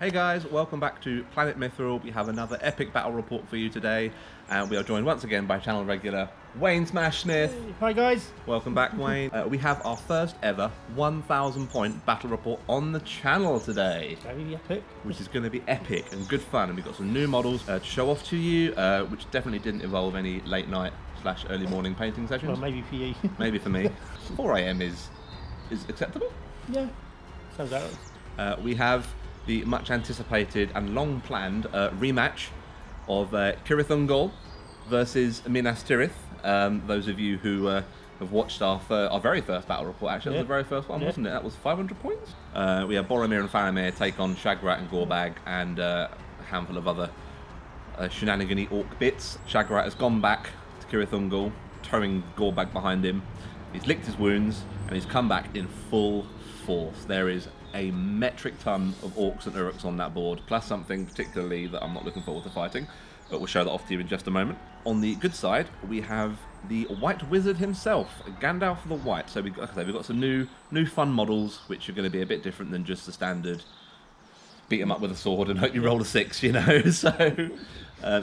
Hey guys, welcome back to Planet Mithril. We have another epic battle report for you today, and we are joined once again by channel regular Wayne Smash Smith. Hi guys. Welcome back, Wayne. We have our first ever 1,000 point battle report on the channel today. Very epic. Which is going to be epic and good fun, and we've got some new models to show off to you, which definitely didn't involve any late night / early morning painting sessions. Well, maybe for you. Maybe for me. 4 AM is acceptable? Yeah, sounds out. We have the much anticipated and long planned rematch of Cirith Ungol versus Minas Tirith. Those of you who have watched our very first battle report, actually, that was the very first one, wasn't it? That was 500 points. We have Boromir and Faramir take on Shagrat and Gorbag and a handful of other shenanigan-y orc bits. Shagrat has gone back to Cirith Ungol, towing Gorbag behind him. He's licked his wounds and he's come back in full force. There is a metric ton of orcs and uruks on that board, plus something particularly that I'm not looking forward to fighting, but we'll show that off to you in just a moment. On the good side, we have the White Wizard himself, Gandalf the White. So we've got some new fun models, which are going to be a bit different than just the standard beat 'em up with a sword and hope you roll a 6, you know. So,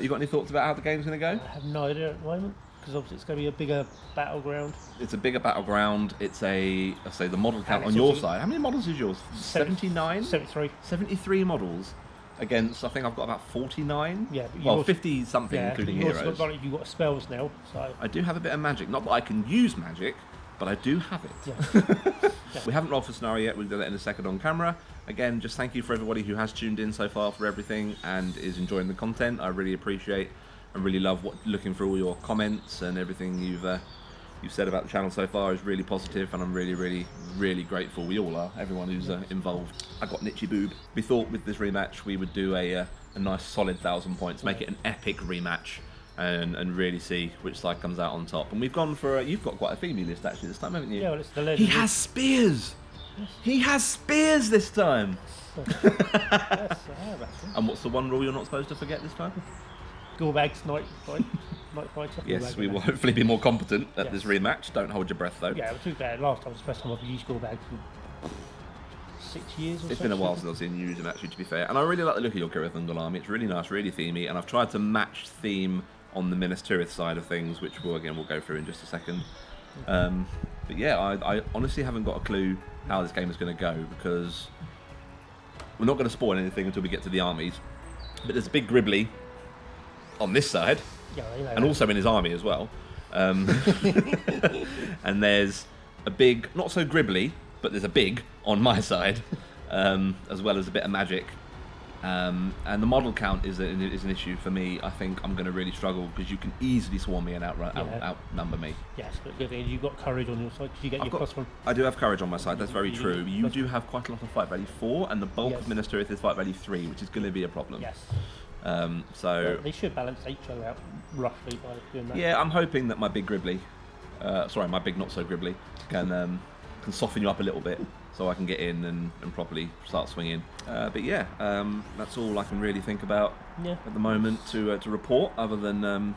you got any thoughts about how the game's going to go? I have no idea at the moment, because obviously it's going to be a bigger battleground. It's a bigger battleground. It's the model count on your side. How many models is yours? 79? 73. 73 models against, I think I've got about 49. Yeah, but well, 50 something, including heroes. You've got spells now, so. I do have a bit of magic. Not that I can use magic, but I do have it. Yeah. Yeah. We haven't rolled for scenario yet. We'll do that in a second on camera. Again, just thank you for everybody who has tuned in so far for everything and is enjoying the content. I really appreciate and really love looking through all your comments, and everything you've said about the channel so far is really positive, and I'm really grateful. We all are, everyone who's involved. I got an itchy boob. We thought with this rematch we would do a nice solid 1,000 points, make it an epic rematch, and really see which side comes out on top. And we've gone for you've got quite a themey list actually this time, haven't you? Yeah, well, it's the legendary. He has spears. Yes. He has spears this time. Yes, I have actually. And what's the one rule you're not supposed to forget this time? Gorbag's night fighter. Yes, we will hopefully be more competent at this rematch. Don't hold your breath though. Yeah, but to be fair, last time was the first time I've used Gorbag for 6 years or so. It's been a while since I've seen you use him, actually, to be fair. And I really like the look of your Cirith Ungol army. It's really nice, really themey, and I've tried to match theme on the Minas Tirith side of things, which we'll go through in just a second. But yeah, I honestly haven't got a clue how this game is going to go, because we're not going to spoil anything until we get to the armies. But there's a big Gribbly on this side, and also in his army as well. And there's a big, not so Gribbly, but there's a big on my side, as well as a bit of magic. And the model count is an issue for me. I think I'm going to really struggle, because you can easily swarm me and outnumber me. Yes, but good thing you've got courage on your side, because you get your +1. I do have courage on my side, that's very true. You do have quite a lot of fight value 4, and the bulk of Minas Tirith is fight value 3, which is going to be a problem. Yes. So they should balance each other out roughly by doing that. Yeah, I'm hoping that my big Gribbly, my big not so Gribbly, can soften you up a little bit, so I can get in and properly start swinging. But yeah, that's all I can really think about at the moment to report, other than I'm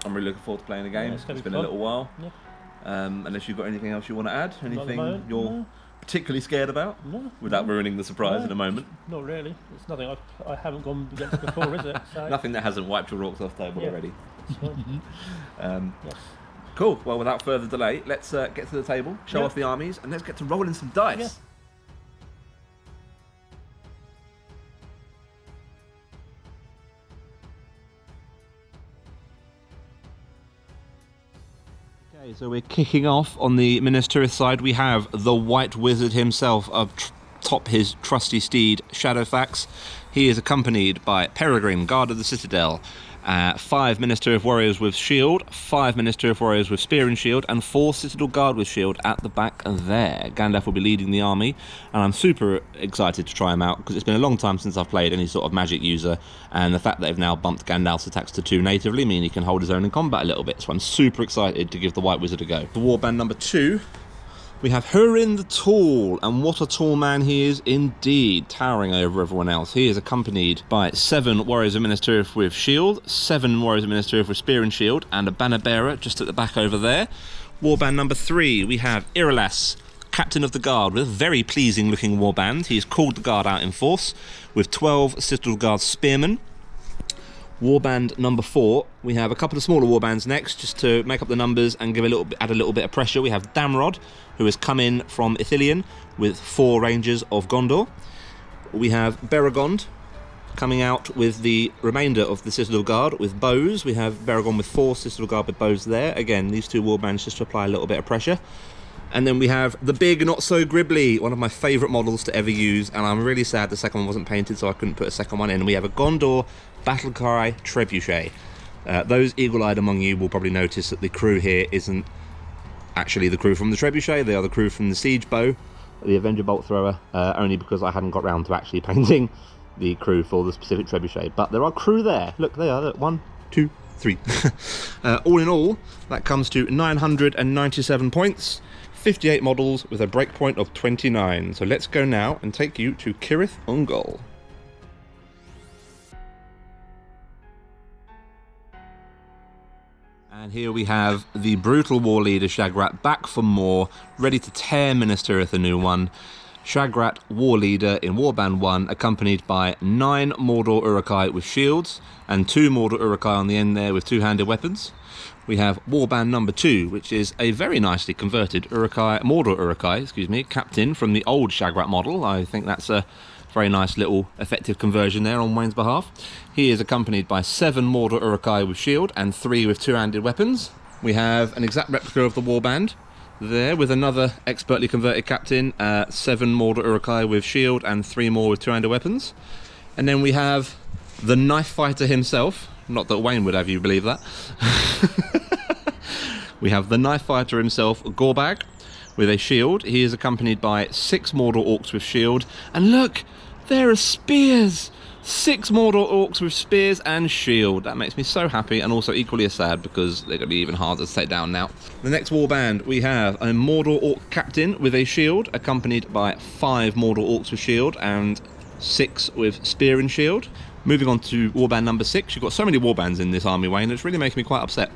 really looking forward to playing the game. It's been a little while. Yeah. Unless you've got anything else you want to add, anything you're particularly scared about, without ruining the surprise in a moment. Not really. It's nothing I haven't gone against before, is it? So. Nothing that hasn't wiped your orcs off the table already. Yes. Cool. Well, without further delay, let's get to the table, show off the armies, and let's get to rolling some dice. Yeah. Okay, so we're kicking off on the Minas Tirith side. We have the White Wizard himself atop his trusty steed, Shadowfax. He is accompanied by Peregrine, Guard of the Citadel, 5 Minas Tirith warriors with shield, 5 Minas Tirith warriors with spear and shield, and 4 Citadel Guard with shield at the back there. Gandalf will be leading the army, and I'm super excited to try him out, because it's been a long time since I've played any sort of magic user, and the fact that they've now bumped Gandalf's attacks to 2 natively mean he can hold his own in combat a little bit, so I'm super excited to give the White Wizard a go. The warband number 2, we have Hurin the Tall, and what a tall man he is indeed, towering over everyone else. He is accompanied by 7 warriors of Minas Tirith with shield, 7 warriors of Minas Tirith with spear and shield, and a banner bearer just at the back over there. Warband number 3, we have Iralas, captain of the guard with a very pleasing looking warband. He's called the guard out in force with 12 Citadel Guard spearmen. Warband number 4, we have a couple of smaller warbands next, just to make up the numbers and add a little bit of pressure. We have Damrod, who has come in from Ithilien with 4 Rangers of Gondor. We have Beregond coming out with the remainder of the Citadel Guard with bows. We have Beregond with 4 Citadel Guard with bows there. Again, these 2 warbands just to apply a little bit of pressure. And then we have the big, not so gribbly, one of my favourite models to ever use, and I'm really sad the second one wasn't painted, so I couldn't put a second one in. We have a Gondor Battlecry Trebuchet. Those eagle-eyed among you will probably notice that the crew here isn't actually the crew from the Trebuchet, they are the crew from the Siege Bow, the Avenger Bolt Thrower, only because I hadn't got round to actually painting the crew for the specific Trebuchet. But there are crew there. Look, they are. Look, 1, 2, 3. All in all, that comes to 997 points. 58 models with a breakpoint of 29. So let's go now and take you to Cirith Ungol. And here we have the brutal war leader Shagrat back for more, ready to tear Minas Tirith a new one. Shagrat, war leader in Warband 1, accompanied by 9 Mordor Uruk-hai with shields and 2 Mordor Uruk-hai on the end there with 2-handed weapons. We have Warband number 2, which is a very nicely converted Mordor Uruk-hai, captain from the old Shagrat model. I think that's a very nice little effective conversion there on Wayne's behalf. He is accompanied by 7 Mordor Uruk-hai with shield and 3 with 2-handed weapons. We have an exact replica of the Warband there with another expertly converted captain, 7 Mordor Uruk-hai with shield and 3 more with 2-handed weapons. And then we have the knife fighter himself. Not that Wayne would have you believe that. We have the knife fighter himself, Gorbag, with a shield. He is accompanied by 6 Mordor Orcs with shield. And look, there are spears! 6 Mordor Orcs with spears and shield. That makes me so happy, and also equally as sad because they're going to be even harder to take down now. The next warband, we have a Mordor Orc captain with a shield, accompanied by 5 Mordor Orcs with shield and 6 with spear and shield. Moving on to warband number 6. You've got so many warbands in this army, Wayne, it's really making me quite upset.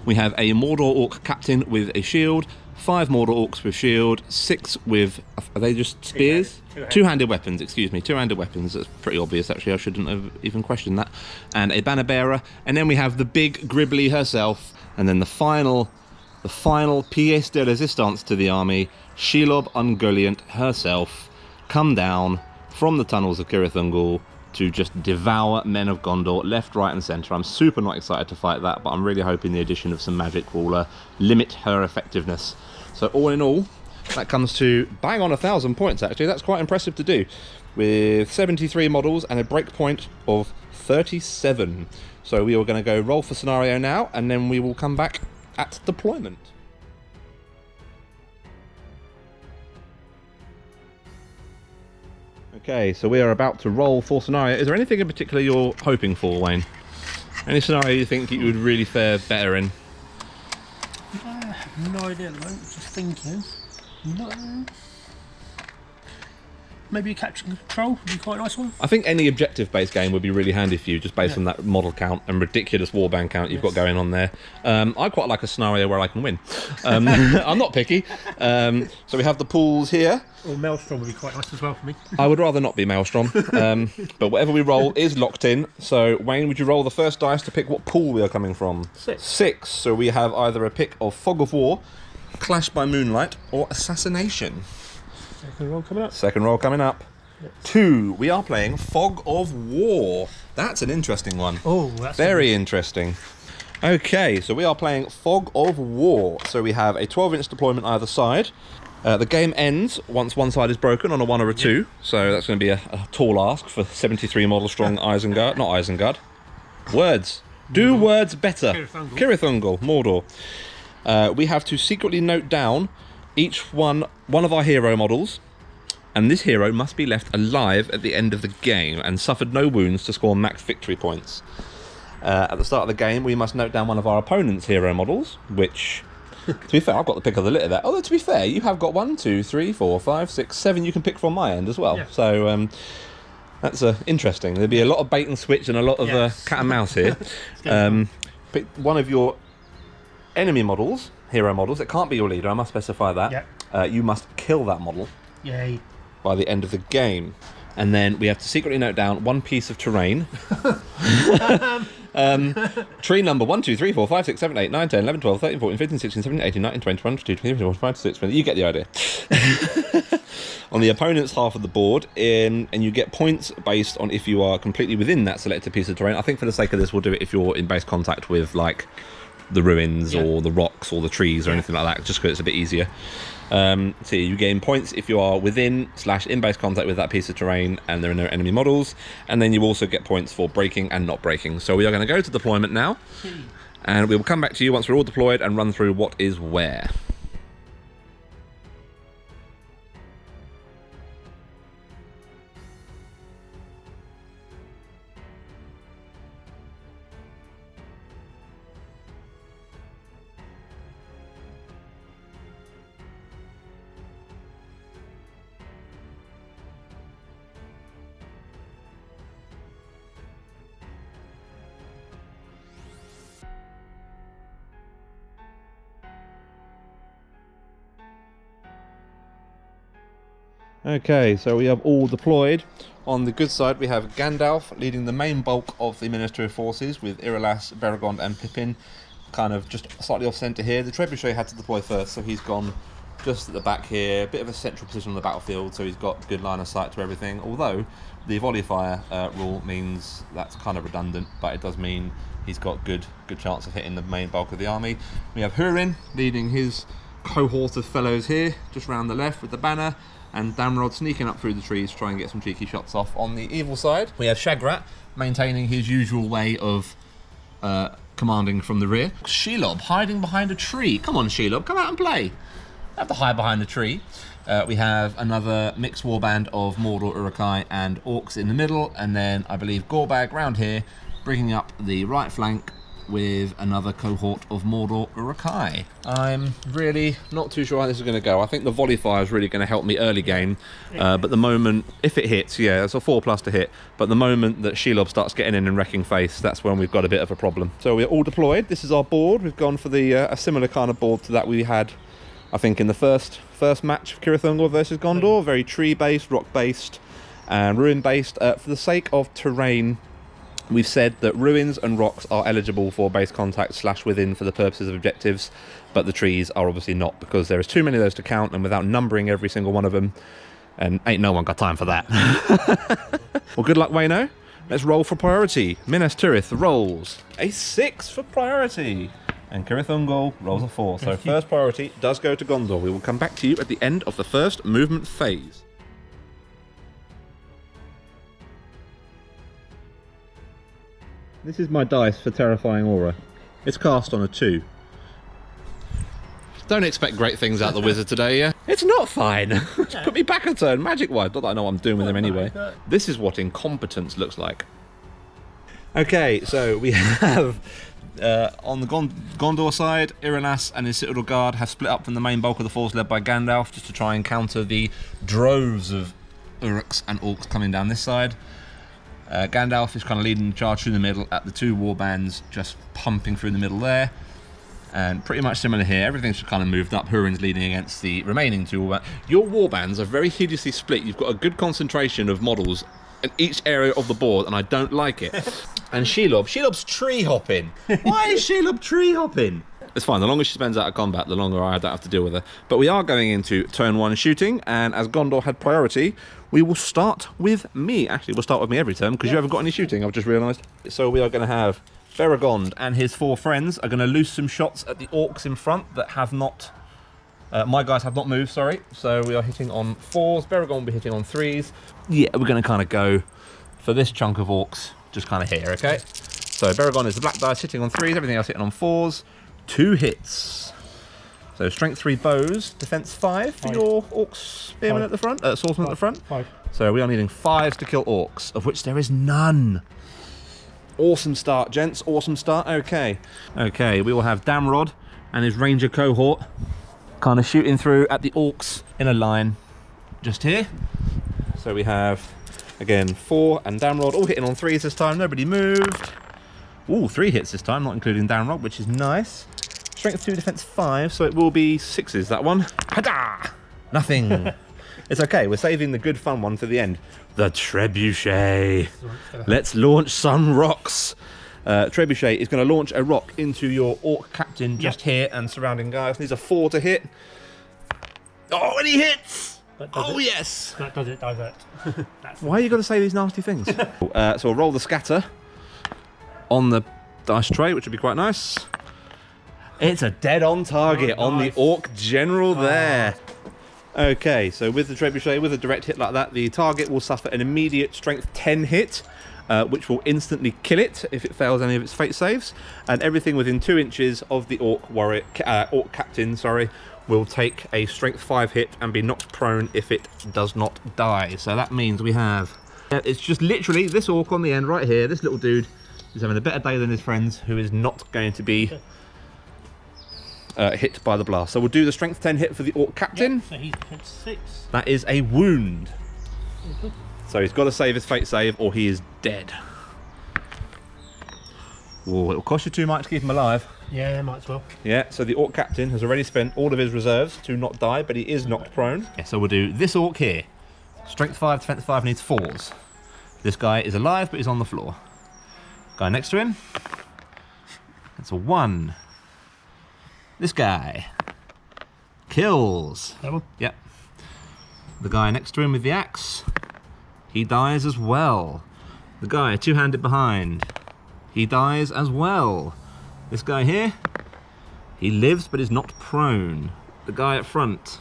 We have a Mordor Orc captain with a shield, 5 Mordor Orcs with shield, 6 with, are they just spears? 2-handed weapons, excuse me, 2-handed weapons. That's pretty obvious, actually. I shouldn't have even questioned that. And a banner bearer. And then we have the big Gribbly herself. And then the final pièce de résistance to the army, Shelob Ungoliant herself, come down from the tunnels of Cirith Ungol to just devour men of Gondor left, right and centre. I'm super not excited to fight that, but I'm really hoping the addition of some magic will limit her effectiveness. So all in all, that comes to bang on 1,000 points actually. That's quite impressive to do, with 73 models and a breakpoint of 37. So we are going to go roll for scenario now, and then we will come back at deployment. Okay, so we are about to roll for scenario. Is there anything in particular you're hoping for, Wayne? Any scenario you think you would really fare better in? I have no idea at the moment, just thinking. No. Maybe a capture and control would be quite a nice one. I think any objective-based game would be really handy for you, just based on that model count and ridiculous warband count you've got going on there. I quite like a scenario where I can win. I'm not picky. So we have the pools here. Or Maelstrom would be quite nice as well for me. I would rather not be Maelstrom, but whatever we roll is locked in. So Wayne, would you roll the first dice to pick what pool we are coming from? 6. 6. So we have either a pick of Fog of War, Clash by Moonlight, or Assassination. Second roll coming up. Second roll coming up. Yes. 2. We are playing Fog of War. That's an interesting one. Oh, that's very interesting. Okay, so we are playing Fog of War. So we have a 12-inch deployment either side. The game ends once one side is broken on a 1 or a 2. So that's going to be a tall ask for 73 model strong Isengard. Not Isengard. Words. Do words better. Cirith Ungol, Mordor. We have to secretly note down each one of our hero models, and this hero must be left alive at the end of the game and suffered no wounds to score max victory points. At the start of the game, we must note down one of our opponent's hero models, which, to be fair, I've got the pick of the litter there. Although, to be fair, you have got 1, 2, 3, 4, 5, 6, 7 you can pick from my end as well. Yeah. So that's interesting. There'll be a lot of bait and switch and a lot of cat and mouse here. Pick one of your enemy models, hero models. It can't be your leader, I must specify that. Yeah. you must kill that model Yay. by the end of the game. And then we have to secretly note down one piece of terrain. Tree number 1, 2, 3, 4, 5, 6, 7, 8, 9, 10, 11, 12, 13, 14, 15, 16, 17, 18, 19, 20, 21, 22, 23, 24, 25, 26, 20. You get the idea. On the opponent's half of the board, and you get points based on if you are completely within that selected piece of terrain. I think for the sake of this, we'll do it if you're in base contact with, like, the ruins or the rocks or the trees or anything like that, just because it's a bit easier. So you gain points if you are within / in base contact with that piece of terrain and there are no enemy models, and then you also get points for breaking and not breaking. So we are going to go to deployment now, and we will come back to you once we're all deployed and run through what is where. Okay, so we have all deployed. On the good side, we have Gandalf leading the main bulk of the Ministry of Forces, with Irolas, Beregond and Pippin kind of just slightly off centre here. The Trebuchet had to deploy first, so he's gone just at the back here. A bit of a central position on the battlefield, so he's got good line of sight to everything. Although the volley fire rule means that's kind of redundant, but it does mean he's got good chance of hitting the main bulk of the army. We have Hurin leading his cohort of fellows here, just round the left with the banner, and Damrod sneaking up through the trees to try and get some cheeky shots off. On the evil side, we have Shagrat maintaining his usual way of commanding from the rear. Shelob hiding behind a tree. Come on, Shelob, come out and play. Have to hide behind the tree. We have another mixed warband of Mordor, Uruk-hai and Orcs in the middle, and then I believe Gorbag round here, bringing up the right flank with another cohort of Mordor, Uruk-hai. I'm really not too sure how this is going to go. I think the volley fire is really going to help me early game, but the moment, if it hits, yeah, it's a 4+ to hit, but the moment that Shelob starts getting in and wrecking face, that's when we've got a bit of a problem. So we're all deployed. This is our board. We've gone for the a similar kind of board to that we had, I think, in the first match of Cirith Ungol versus Gondor. Very tree-based, rock-based, and ruin-based. For the sake of terrain, we've said that ruins and rocks are eligible for base contact / within for the purposes of objectives, but the trees are obviously not, because there is too many of those to count, and without numbering every single one of them, and ain't no one got time for that. Well, good luck, Wayno. Let's roll for priority. Minas Tirith rolls a 6 for priority, and Cirith Ungol rolls a 4. So first priority does go to Gondor. We will come back to you at the end of the first movement phase. This is my dice for Terrifying Aura. It's cast on a 2. Don't expect great things out of the wizard today, yeah? It's not fine. Just put me back a turn, magic-wise. Not that I know what I'm doing with them anyway. This is what incompetence looks like. Okay, so we have, on the Gondor side, Irolas and his Citadel Guard have split up from the main bulk of the force led by Gandalf, just to try and counter the droves of Uruks and Orcs coming down this side. Gandalf is kind of leading the charge through the middle at the 2 warbands just pumping through the middle there. And pretty much similar here, everything's just kind of moved up. Hurin's leading against the remaining 2 warbands. Your warbands are very hideously split. You've got a good concentration of models in each area of the board, and I don't like it. And Shelob's tree hopping. Why is Shelob tree hopping? It's fine, the longer she spends out of combat, the longer I don't have to deal with her. But we are going into turn 1 shooting, and as Gondor had priority, we will start with me. Actually, we'll start with me every turn, because you haven't got any shooting, I've just realised. So we are going to have Beregond and his 4 friends are going to loose some shots at the Orcs in front that have not... my guys have not moved, sorry. So we are hitting on 4s, Beregond will be hitting on 3s. Yeah, we're going to kind of go for this chunk of Orcs, just kind of here, okay? So Beregond is the black dice hitting on 3s, everything else hitting on 4s. 2 hits. So strength 3 bows, defense 5 for your Orcs spearmen at the front, swordsmen at the front. 5. So we are needing 5s to kill Orcs, of which there is none. Awesome start, gents. Awesome start. Okay. Okay, we will have Damrod and his ranger cohort kind of shooting through at the Orcs in a line just here. So we have, again, 4 and Damrod all hitting on 3s this time. Nobody moved. Ooh, 3 hits this time, not including Damrod, which is nice. Strength 2, defense 5, so it will be 6s, that one. Hada! Nothing. It's okay, we're saving the good fun one for the end. The Trebuchet. Let's launch some rocks. Trebuchet is going to launch a rock into your Orc Captain just here and surrounding guys. These are 4 to hit. Oh, and he hits! Yes! That does it, divert. Why are you going to say these nasty things? So we'll roll the scatter on the dice tray, which would be quite nice. It's a dead on target on the Orc General there. Okay, so with the Trebuchet, with a direct hit like that, the target will suffer an immediate strength 10 hit, which will instantly kill it if it fails any of its fate saves, and everything within 2 inches of the Orc Captain, will take a strength 5 hit and be knocked prone if it does not die. So that means we have, it's just literally this Orc on the end right here. This little dude is having a better day than his friends, who is not going to be hit by the blast. So we'll do the strength 10 hit for the Orc Captain. Yep, so he's hit 6. That is a wound. So he's got to save his fate save or he is dead. Oh, it'll cost you too much to keep him alive. Yeah, might as well. Yeah, so the Orc Captain has already spent all of his reserves to not die, but he is knocked prone. Yeah, so we'll do this Orc here. Strength 5, defense 5, needs 4s. This guy is alive, but he's on the floor. Guy next to him. That's a 1. This guy kills. That one? Yep. The guy next to him with the axe, he dies as well. The guy two-handed behind, he dies as well. This guy here, he lives but is not prone. The guy up front,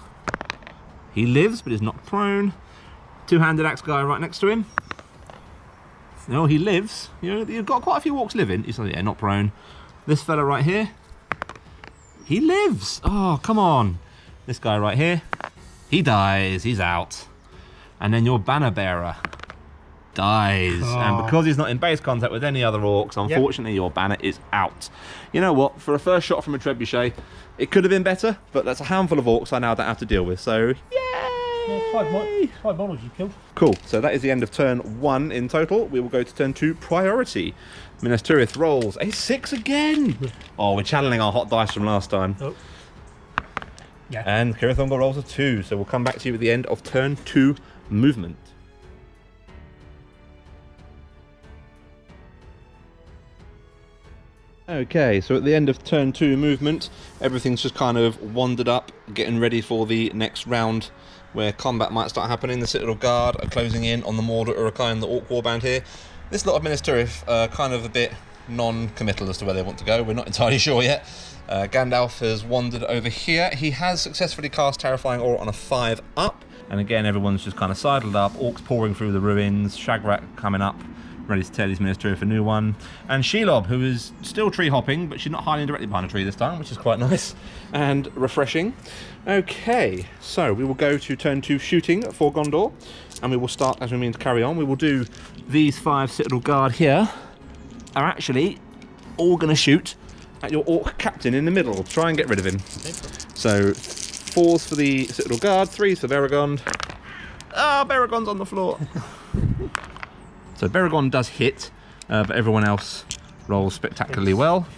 he lives but is not prone. Two-handed axe guy right next to him. No, he lives. You know, you've got quite a few Orcs living. He's yeah, not prone. This fella right here, he lives. Oh, come on. This guy right here, he dies. He's out. And then your banner bearer dies. Oh. And because he's not in base contact with any other Orcs, unfortunately, your banner is out. You know what? For a first shot from a Trebuchet, it could have been better, but that's a handful of Orcs I now don't have to deal with. So, yay! Yeah, 5 models you killed. Cool. So that is the end of turn 1 in total. We will go to turn 2, priority. Minas Tirith rolls a 6 again. Oh, we're channeling our hot dice from last time. Oh. Yeah. And Cirith Ungol rolls a 2. So we'll come back to you at the end of turn 2 movement. Okay, so at the end of turn 2 movement, everything's just kind of wandered up, getting ready for the next round, where combat might start happening. The Citadel Guard are closing in on the Mordor Uruk-hai and the Orc Warband here. This lot of Minas Tirith are kind of a bit non-committal as to where they want to go. We're not entirely sure yet. Gandalf has wandered over here. He has successfully cast Terrifying Aura on a 5 up. And again, everyone's just kind of sidled up. Orcs pouring through the ruins. Shagrat coming up, ready to tear these Minas Tirith a new one. And Shelob, who is still tree hopping, but she's not hiding directly behind a tree this time, which is quite nice and refreshing. Okay, so we will go to turn 2 shooting for Gondor, and we will start as we mean to carry on. We will do these 5 Citadel Guard here are actually all going to shoot at your Orc Captain in the middle. Try and get rid of him. So 4s for the Citadel Guard, 3s for Beregond. Ah, Beregond's on the floor. So Beregond does hit, but everyone else rolls spectacularly well.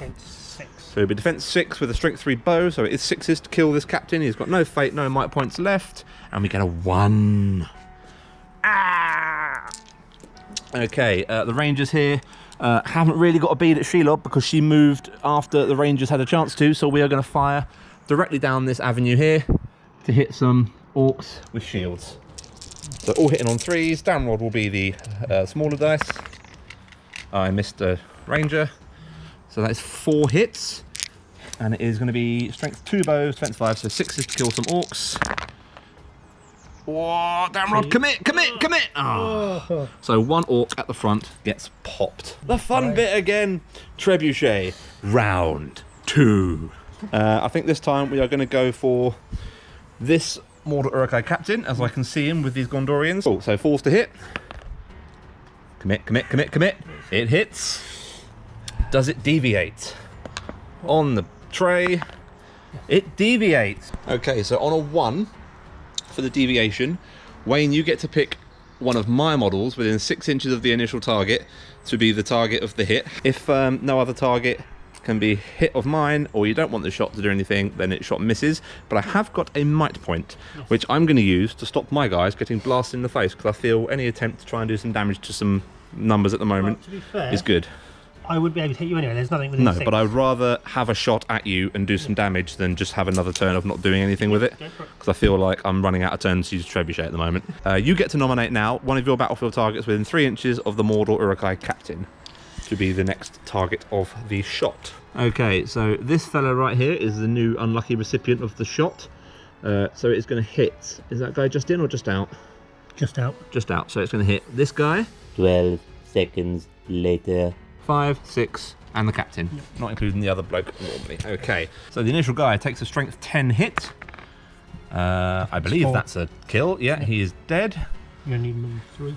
So it'll be defense 6 with a strength 3 bow, so it is 6s to kill this captain. He's got no fate, no might points left, and we get a 1. Ah! Okay, the Rangers here haven't really got a bead at Shelob because she moved after the Rangers had a chance to, so we are going to fire directly down this avenue here to hit some Orcs with shields. So all hitting on 3s. Downrod will be the smaller dice. I missed a Ranger. So that is 4 hits. And it is going to be strength 2 bows, defense 5, so 6s to kill some Orcs. Whoa, Downrod, commit! Oh. So 1 Orc at the front gets popped. The fun bit again. Trebuchet, round 2. I think this time we are going to go for this Mordor Uruk-hai Captain, as I can see him with these Gondorians. Oh, so 4s to hit. Commit. It hits. Does it deviate? On the tray, it deviates. Okay, so on a 1 for the deviation, Wayne, you get to pick one of my models within 6 inches of the initial target to be the target of the hit. If no other target can be hit of mine, or you don't want the shot to do anything, then it shot misses. But I have got a might point, which I'm going to use to stop my guys getting blasted in the face, because I feel any attempt to try and do some damage to some numbers at the moment Well, to be fair, is good. I would be able to hit you anyway. There's nothing within No, 6. but I would rather have a shot at you and do some damage than just have another turn of not doing anything with it, Go for it. because I feel like I'm running out of turns to use Trebuchet at the moment. You get to nominate now one of your battlefield targets within 3 inches of the Mordor Uruk-hai captain to be the next target of the shot. Okay, so this fella right here is the new unlucky recipient of the shot. So it's going to hit. Is that guy just in or just out? Just out. Just out. So it's going to hit this guy. 12 seconds later. 5, 6, and the captain, not including the other bloke normally. Okay, so the initial guy takes a strength 10 hit. I believe 4. that's a kill. Yeah, he is dead. You're going to need move 3.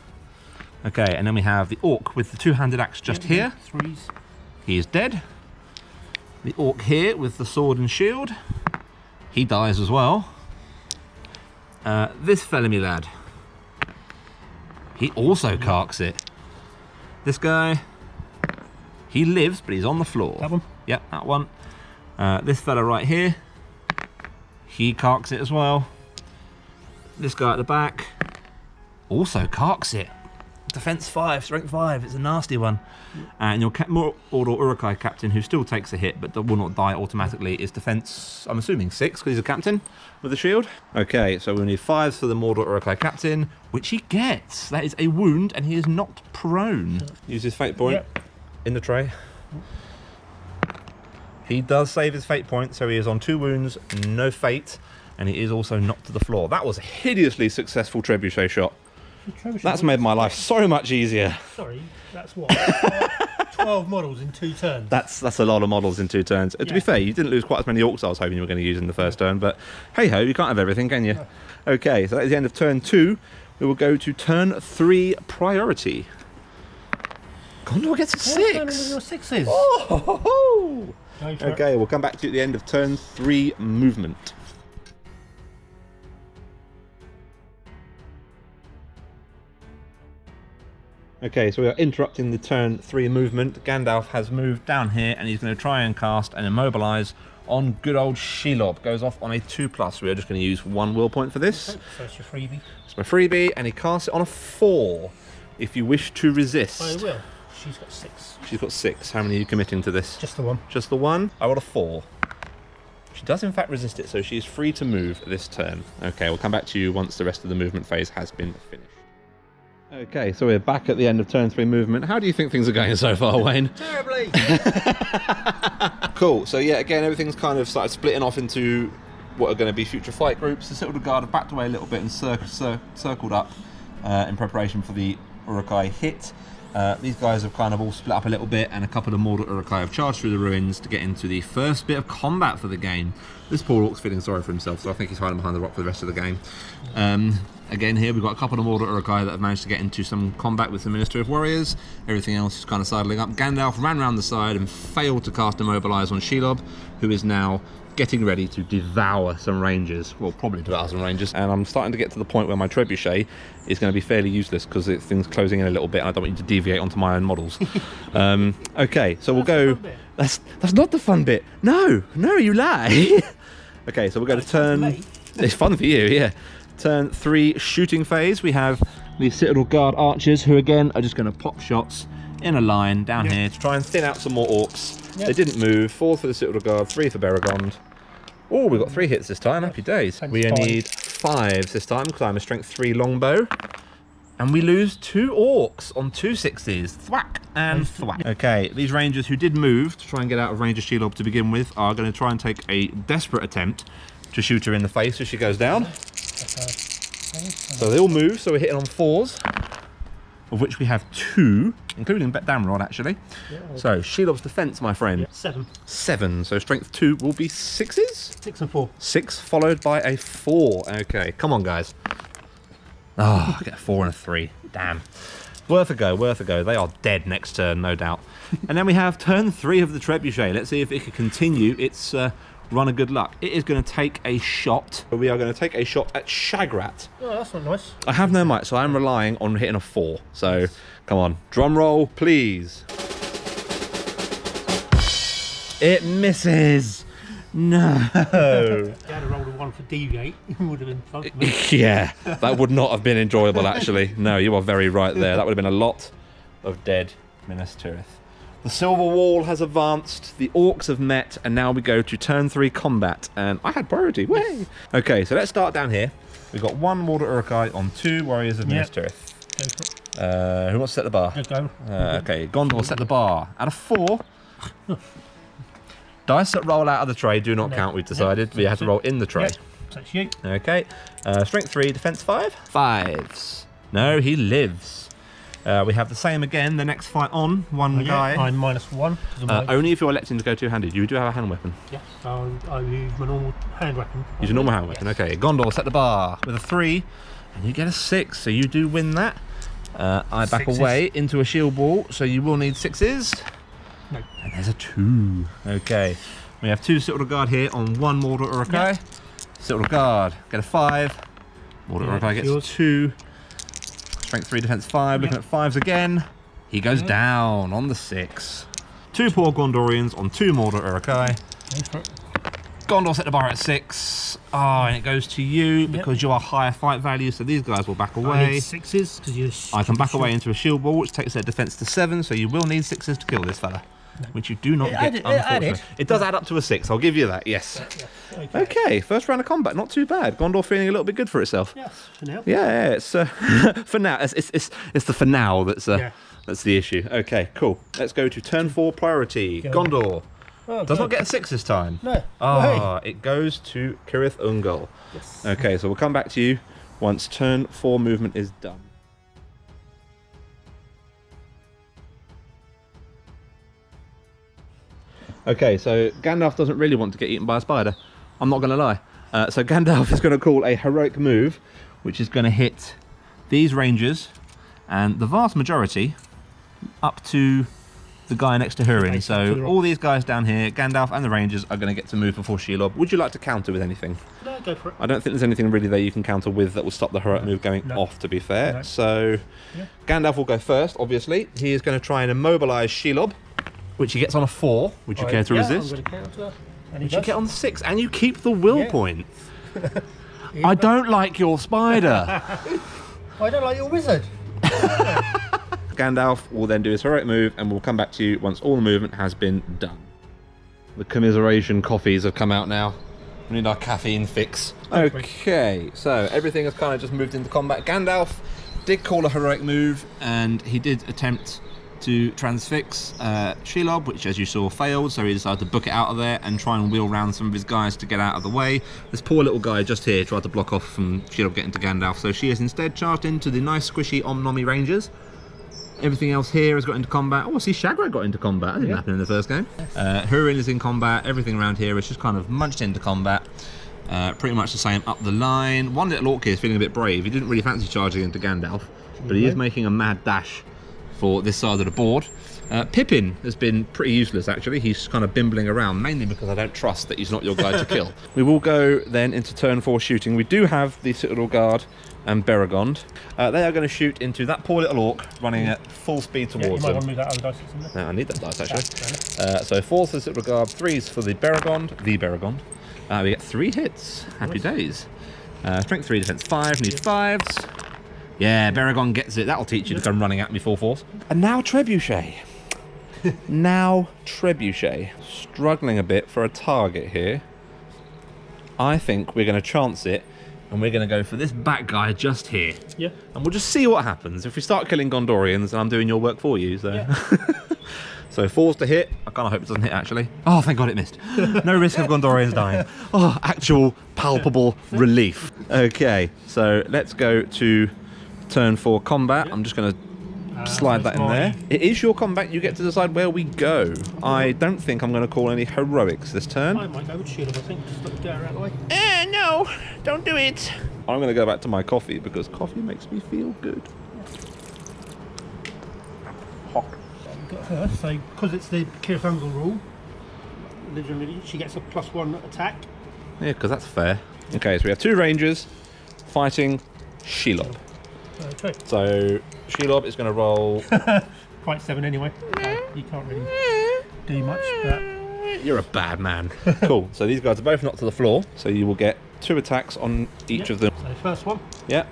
Okay, and then we have the orc with the two-handed axe just here. 3s. He is dead. The orc here with the sword and shield. He dies as well. This fella, me lad. He also carks it. This guy, he lives, but he's on the floor. That one? Yep, that one. This fella right here, he carks it as well. This guy at the back also carks it. Defense 5, strength 5, it's a nasty one. And your Mordor Uruk-hai captain, who still takes a hit but will not die automatically, is defense, I'm assuming 6, because he's a captain with a shield. Okay, so we need 5s for the Mordor Uruk-hai captain, which he gets. That is a wound, and he is not prone. Use his fate point in the tray. He does save his fate point, so he is on 2 wounds, no fate, and he is also knocked to the floor. That was a hideously successful trebuchet shot. That's made my life so much easier. Sorry, that's what? 12 models in 2 turns. That's a lot of models in 2 turns. To be fair, you didn't lose quite as many orcs I was hoping you were going to use in the first turn, but hey-ho, you can't have everything, can you? No. Okay, so that is the end of turn 2. We will go to turn 3 priority. Gondor gets a 6. With your 6s? Oh! Okay, we'll come back to you at the end of turn 3 movement. Okay, so we are interrupting the turn 3 movement. Gandalf has moved down here and he's going to try and cast and immobilize on good old Shelob. Goes off on a 2+. We are just going to use 1 will point for this. Okay, so it's your freebie. It's my freebie, and he casts it on a 4. If you wish to resist. I will. She's got 6. She's got 6. How many are you committing to this? Just the 1. Just the 1? I rolled a 4. She does in fact resist it, so she is free to move this turn. Okay, we'll come back to you once the rest of the movement phase has been finished. Okay, so we're back at the end of turn 3 movement. How do you think things are going so far, Wayne? Terribly! Cool, so yeah, again, everything's kind of started splitting off into what are going to be future fight groups. The Citadel Guard have backed away a little bit and circled up in preparation for the Uruk-hai hit. These guys have kind of all split up a little bit, and a couple of Mordor Uruk-hai have charged through the ruins to get into the first bit of combat for the game. This poor orc's feeling sorry for himself, so I think he's hiding behind the rock for the rest of the game. Again, here we've got a couple of Mordor Uruk-hai that have managed to get into some combat with the Ministry of Warriors. Everything else is kind of sidling up. Gandalf ran around the side and failed to cast Immobilize on Shelob, who is now getting ready to devour some rangers. Well, probably devour some rangers. And I'm starting to get to the point where my trebuchet is going to be fairly useless because things closing in a little bit and I don't want you to deviate onto my own models. Okay, so we'll go... That's not the fun bit. No, you lie. Okay, so we'll go to turn... It's fun for you, yeah. Turn 3 shooting phase. We have the Citadel Guard archers, who again are just going to pop shots in a line down here to try and thin out some more orcs. They didn't move. 4 for the Citadel Guard, 3 for Beregond. Oh, we've got 3 hits this time. Happy days. We need 5s this time because I'm a strength 3 longbow. And we lose 2 orcs on 2 6s. Thwack and thwack. Okay, these rangers who did move to try and get out of Ranger Shelob to begin with are going to try and take a desperate attempt to shoot her in the face as she goes down. So they all move, so we're hitting on 4s, of which we have 2, including Damrod actually. So Shelob's defense, my friend. 7. 7, so strength 2 will be 6s? 6 and 4. 6 followed by a 4. Okay, come on guys. Oh, I get a 4 and a 3. Damn. Worth a go, worth a go. They are dead next turn, no doubt. And then we have turn 3 of the Trebuchet. Let's see if it can continue its run of good luck. It is going to take a shot. We are going to take a shot at Shagrat. Oh, that's not nice. I have no might, so I'm relying on hitting a 4. So, come on. Drum roll, please. It misses. No. If you had a roll of 1 for deviate, it would have been fun. Yeah, that would not have been enjoyable, actually. No, you are very right there. That would have been a lot of dead Minas Tirith. The Silver Wall has advanced, the Orcs have met, and now we go to turn 3 combat. And I had priority, way! Okay, so let's start down here. We've got 1 Mortar Uruk-hai on 2 Warriors of Minas Tirith. Go for it. Who wants to set the bar? Go. Okay, Gondor set the bar. Out of 4, dice that roll out of the tray do not count, we've decided. But you have to roll in the tray. So it's you. Okay, strength 3, defense 5. 5s. No, he lives. We have the same again, the next fight on, one guy. I'm -1. Only if you're electing to go two-handed. You do have a hand weapon. Yes, so I use my normal hand weapon. Use your normal hand weapon, okay. Gondor, set the bar with a 3, and you get a 6, so you do win that. I back away into a shield wall, so you will need 6s. No. And there's a 2. Okay, we have 2 Citadel Guard here on 1 Mortar Uruk-hai. Yep. Citadel Guard, get a 5. Mortar Uruk-hai gets yours. 2. Strength 3, defense 5. Looking at 5s again. He goes down on the 6. 2 poor Gondorians on 2 Mortar Uruk-hai. Gondor set the bar at 6. Oh, and it goes to you because you are higher fight value, so these guys will back away. I need 6s because you. I can back away into a shield wall, which takes their defense to 7, so you will need 6s to kill this fella. No. Which you do not get, unfortunately. It does add up to a 6, I'll give you that, yes. Okay, first round of combat, not too bad. Gondor feeling a little bit good for itself. Yes, for now. Yeah, it's for now. It's the for now that's the issue. Okay, cool. Let's go to turn 4 priority. Gondor does not get a 6 this time. No. Ah, it goes to Cirith Ungol. Yes. Okay, so we'll come back to you once turn 4 movement is done. Okay, so Gandalf doesn't really want to get eaten by a spider. I'm not going to lie. So Gandalf is going to call a heroic move, which is going to hit these rangers, and the vast majority up to the guy next to Hurin. So all these guys down here, Gandalf and the rangers, are going to get to move before Shelob. Would you like to counter with anything? No, go for it. I don't think there's anything really there you can counter with that will stop the heroic move going off, to be fair. So Gandalf will go first, obviously. He is going to try and immobilise Shelob, which he gets on a 4. Would you care to resist? I'm going to counter. Which you get on 6, and you keep the will point. I don't like your spider. I don't like your wizard. Gandalf will then do his heroic move, and we'll come back to you once all the movement has been done. The commiseration coffees have come out now. We need our caffeine fix. Okay, so everything has kind of just moved into combat. Gandalf did call a heroic move, and he did attempt to transfix Shelob, which as you saw failed, so he decided to book it out of there and try and wheel round some of his guys to get out of the way. This poor little guy just here tried to block off from Shelob getting to Gandalf, so she has instead charged into the nice squishy Omnomi Rangers. Everything else here has got into combat. Oh, I see Shagrat got into combat. That didn't happen in the first game. Hurin is in combat. Everything around here is just kind of munched into combat. Pretty much the same up the line. One little orc here is feeling a bit brave. He didn't really fancy charging into Gandalf, but he is making a mad dash for this side of the board. Pippin has been pretty useless, actually. He's kind of bimbling around, mainly because I don't trust that he's not your guy to kill. We will go then into turn 4 shooting. We do have the Citadel Guard and Beregond. They are going to shoot into that poor little orc running at full speed towards you might them. want to move that other dice that's in there. No, I need that dice, actually. So 4 for the Citadel Guard, 3s for the Beregond. We get 3 hits. Happy days. Strength 3, defense 5, need 5s. Yeah, Beregond gets it. That'll teach you to come running at me full force. And now Trebuchet. Now Trebuchet. Struggling a bit for a target here. I think we're going to chance it, and we're going to go for this back guy just here. Yeah. And we'll just see what happens. If we start killing Gondorians, and I'm doing your work for you, so... Yeah. So 4s to hit. I kind of hope it doesn't hit, actually. Oh, thank God it missed. No risk of Gondorians dying. Oh, actual palpable relief. Okay, so let's go to turn 4 combat. I'm just going to slide that in there. It is your combat. You get to decide where we go. I don't think I'm going to call any heroics this turn. I might go with Shelob, I think. Just let the out of the way. No, don't do it. I'm going to go back to my coffee because coffee makes me feel good. Hot. Got her, so because it's the Cirith Ungol rule, literally she gets a +1 attack. Yeah, because that's fair. Okay, so we have 2 rangers fighting Shelob. Okay. So Shelob is going to roll. Quite 7 anyway. You can't really do much. But You're a bad man. Cool. So these guys are both knocked to the floor. So you will get 2 attacks on each of them. So first one. Yeah.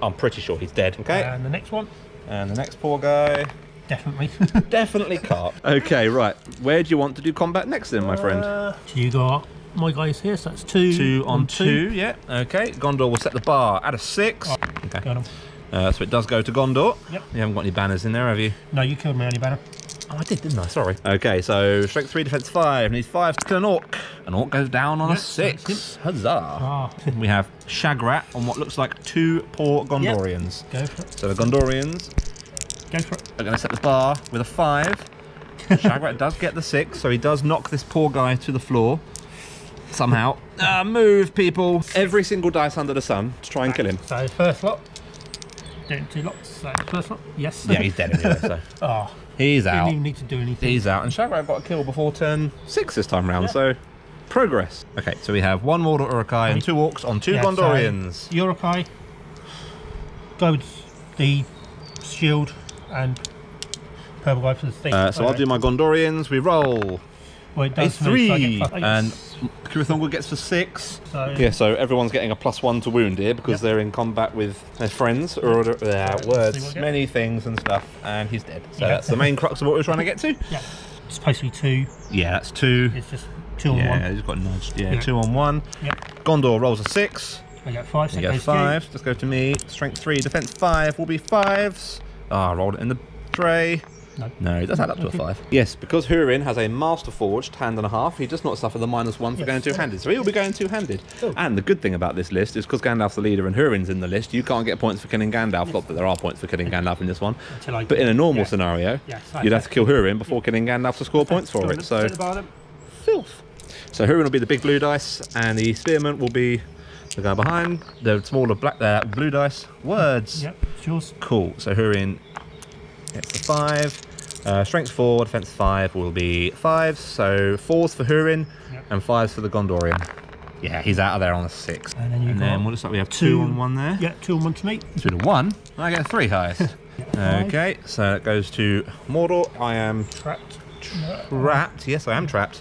I'm pretty sure he's dead. Okay. And the next one. And the next poor guy. Definitely. Definitely can't. Okay, right. Where do you want to do combat next then, my friend? So you got my guys here, so that's 2. 2 on 2, yeah. Okay. Gondor will set the bar at a 6. Oh, okay. got him. So it does go to Gondor. Yep. You haven't got any banners in there, have you? No, you killed my only banner. Oh, I did, didn't I? Sorry. Okay, so strength 3, defense 5. Needs 5 to kill an orc. An orc goes down on a 6. Huzzah. Ah. We have Shagrat on what looks like 2 poor Gondorians. Yep. Go for it. So the Gondorians Go for it. are going to set the bar with a 5. Shagrat does get the 6, so he does knock this poor guy to the floor. Somehow. Move, people. Every single dice under the sun to try and kill him. So first lot. Doing 2 lots. So first lot. Yes. Yeah, he's dead anyway, so. Oh. He's Didn't out. even need to do anything. He's out. And Shagrat got a kill before turn 6 this time round, so progress. Okay, so we have 1 Mordor Urukai and 2 orcs on 2 Gondorians. So Urukai. Go with the shield and purple guy for the stick. So I'll do my Gondorians. We roll. Well, it A does for me, so I 3. get plus- And Cirith Ungol gets for 6. So Yeah, so everyone's getting a +1 to wound here because they're in combat with their friends or see what I words, get. many things and stuff, and he's dead. So Yeah. that's the main crux of what we're trying to get to. yeah, it's supposed to be 2. Yeah, that's 2. It's just 2 on Yeah, 1. he's got nudged. Yeah, Yeah. 2 on 1. Yeah. Gondor rolls a 6. I get 5. So You it get goes to you. 5. Just go to me. Strength 3, defense 5 will be 5s. Ah, rolled it in the tray. No, it does add up to a 5. Yes, because Hurin has a Master Forged hand and a half, he does not suffer the -1 for Yes. going two-handed. So he will be going two-handed. Cool. And the good thing about this list is because Gandalf's the leader and Hurin's in the list, you can't get points for killing Gandalf. Not that there are points for killing Gandalf in this one. Until I- But in a normal yeah. scenario, Yeah, you'd have to kill Hurin before killing Gandalf to score points for it. So, filth. So Hurin will be the big blue dice, and the spearman will be the guy behind. The smaller black blue dice. Words. Yep, it's yours. Cool. So Hurin gets the 5. Strength 4, defense 5 will be 5s. So 4s for Hurin and 5s for the Gondorian. Yeah, he's out of there on a 6. And then you've got what looks like we have 2 on 1 there. Yeah, 2 on 1 to me. 2 to 1. I get a 3 highest. Five. Okay, so it goes to Mordor. I am Trapped. trapped. Yes, I am trapped.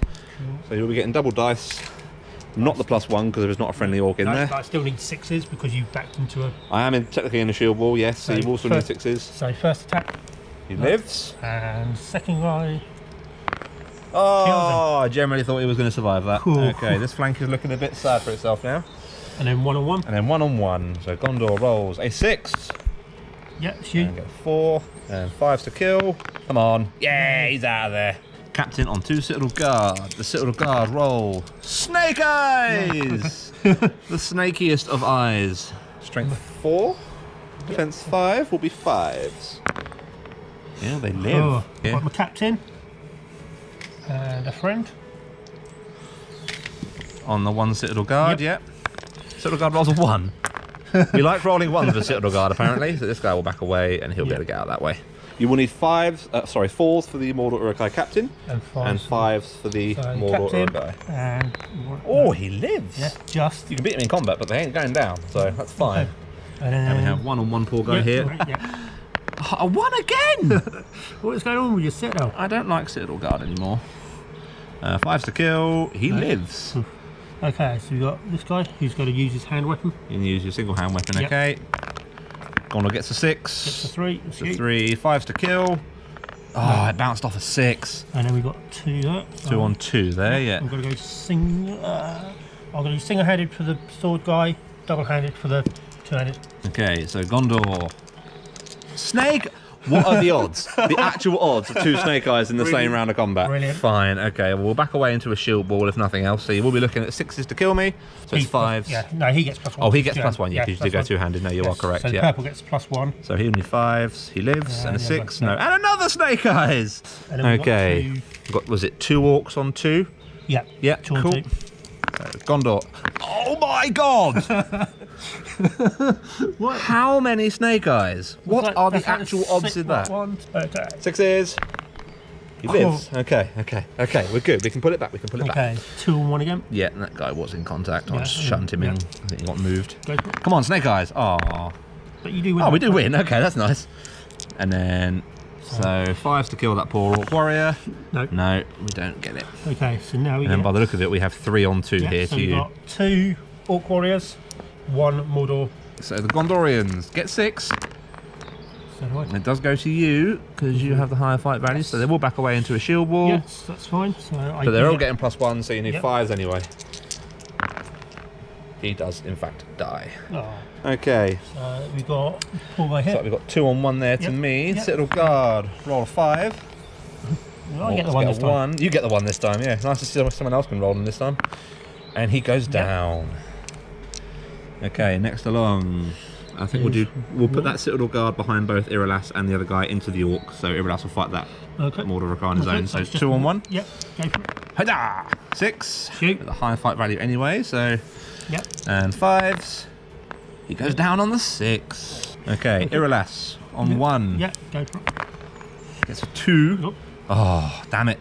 So you'll be getting double dice. Not the +1 because there is not a friendly orc in No, there. but I still need 6s because you backed into a. I am technically in a shield wall, yes, so you also need 6s. So first attack He lives. and second guy. Oh, I generally thought he was going to survive that. Cool. Okay, this flank is looking a bit sad for itself now. And then 1 on 1. And then 1 on 1. So Gondor rolls a 6. Yeah, it's you. And get 4. And 5s to kill. Come on. Yeah, he's out of there. Captain on 2 Citadel Guard. The Citadel Guard roll. Snake Eyes! The snakiest of eyes. Strength 4. Defense 5 will be 5s. Yeah, they live. Oh, Yeah. got my captain and a friend. On the 1 Citadel Guard, yep. Citadel Guard rolls a 1. We like rolling 1s with Citadel Guard, apparently. So this guy will back away and he'll be able to get out that way. You will need 4s for the Mordor Urukai Captain. And 5s. And 5s for the Mordor captain Urukai. and Oh, he lives! yeah, just. You can beat him in combat, but they ain't going down, so that's fine. And then And we have 1 on 1 poor guy yeah, here. right, yeah. A 1 again! What is going on with your Citadel? I don't like Citadel Guard anymore. 5s to kill. He lives. Okay, so we got this guy who's got to use his hand weapon. You can use your single hand weapon, Yep. okay. Gondor gets a 6. Gets a 3. It's a 3. 5s to kill. Oh, it bounced off a 6. And then we got 2 there. 2 on 2 there, yeah. I'm going to go I'm going to do single-handed for the sword guy, double-handed for the two-handed. Okay, so Gondor. Snake! What are the odds? The actual odds of 2 snake eyes in the same round of combat. Brilliant. Fine, okay, well, we'll back away into a shield ball if nothing else. So you will be looking at 6s to kill me. So it's 5s. Yeah, no, he gets +1. Oh, he gets +1, yeah, because you do go +1. two-handed. No, you are Yes, correct, so the yeah. purple gets +1. So he only 5s, he lives, Yeah, and a yeah, 6, but- no. And another snake eyes! And then we got Okay, was it 2 orcs on 2? Yeah. Yeah, 2 on cool. 2. Gondor. Oh my god! What? How many snake eyes? What are the That's like actual odds 6 in that? ones. Okay. 6s. He lives. Okay, we're good. We can pull it back. Okay, 2 on 1 again. Yeah, and that guy was in contact. I Yeah, just shunted him in. yeah. I think he got moved. Go for it. Come on, snake eyes. Oh, But you do win. oh, we do win. Okay, that's nice. And then So 5s to kill that poor Orc warrior. No. No, we don't get it. Okay, so now we And then get... by the look of it, we have 3 on 2 here so to we've you. got 2 Orc warriors, 1 Mordor. So the Gondorians get 6. So do I. It does go to you because you have the higher fight value, so they will back away into a shield wall. Yes, that's fine. So But they're all getting +1, so you need Yep. 5s anyway. He does, in fact, die. Oh, Okay, so we've got poor guy so here. we've got 2 on 1 there to Yep. me. Yep. Citadel Guard, roll a 5. I get the Orcs one get this a time. 1. You get the 1 this time, yeah. Nice to see someone else can roll them this time. And he goes down. Okay, next along. I think we'll put that Citadel Guard behind both Iralas and the other guy into the Orc, so Iralas will fight that Okay. Mordor on his own. So it's just 2 on 1. Yep, go for it. Hada! 6. Shoot. With a higher fight value anyway, so. Yep. And 5s. He goes down on the 6. Okay, Iralas on 1. Yep, go for it. Gets a 2. Nope. Oh, damn it.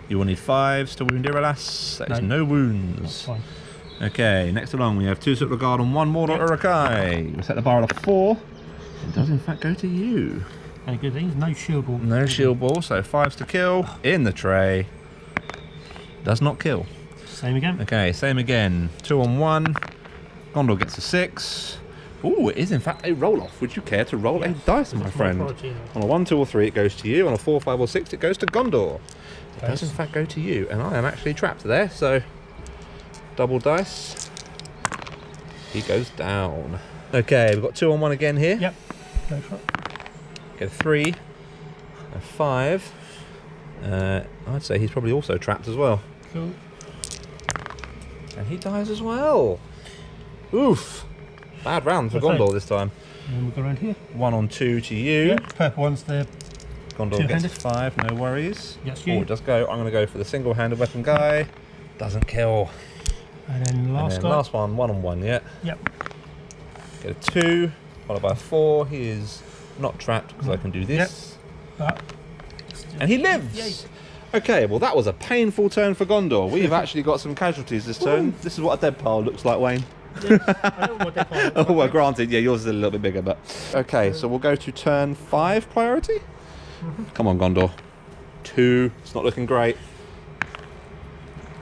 You will need 5s to wound Iralas. That is No. no That's wounds. fine. Okay, next along we have 2 Citadel Guard on 1 Mordor Urukai. We set the bar at a 4. It does in fact go to you. Any good things? No shield wall. No shield ball, so 5s to kill. In the tray. Does not kill. Same again. Okay, same again. 2 on 1. Gondor gets a 6. Ooh, it is in fact a roll-off. Would you care to roll a dice, my friend? On a 1, 2 or 3 it goes to you. On a 4, 5 or 6 it goes to Gondor. It does in fact go to you. And I am actually trapped there, so... Double dice. He goes down. Okay, we've got 2 on 1 again here. Yep, go for it. Get a 3. A 5. I'd say he's probably also trapped as well. Cool. And he dies as well. Oof. Bad round for Okay. Gondor this time. And we'll go around here. 1 on 2 to you. Yep, purple one's there. Gondor Two-handed. gets 5, no worries. Yes, Oh, you. it does go. I'm going to go for the single-handed weapon guy. Doesn't kill. And then the And last then guy. last one, 1 on 1, yeah. Yep. Get a 2, followed by a 4. He is not trapped because I can do this. But And he lives! Yay. Okay, well that was a painful turn for Gondor. We've actually got some casualties this turn. This is what a dead pile looks like, Wayne. yes, I know what they call it. Oh, well, granted, yeah, yours is a little bit bigger, but... Okay, so we'll go to turn 5 priority. Come on, Gondor. 2. It's not looking great.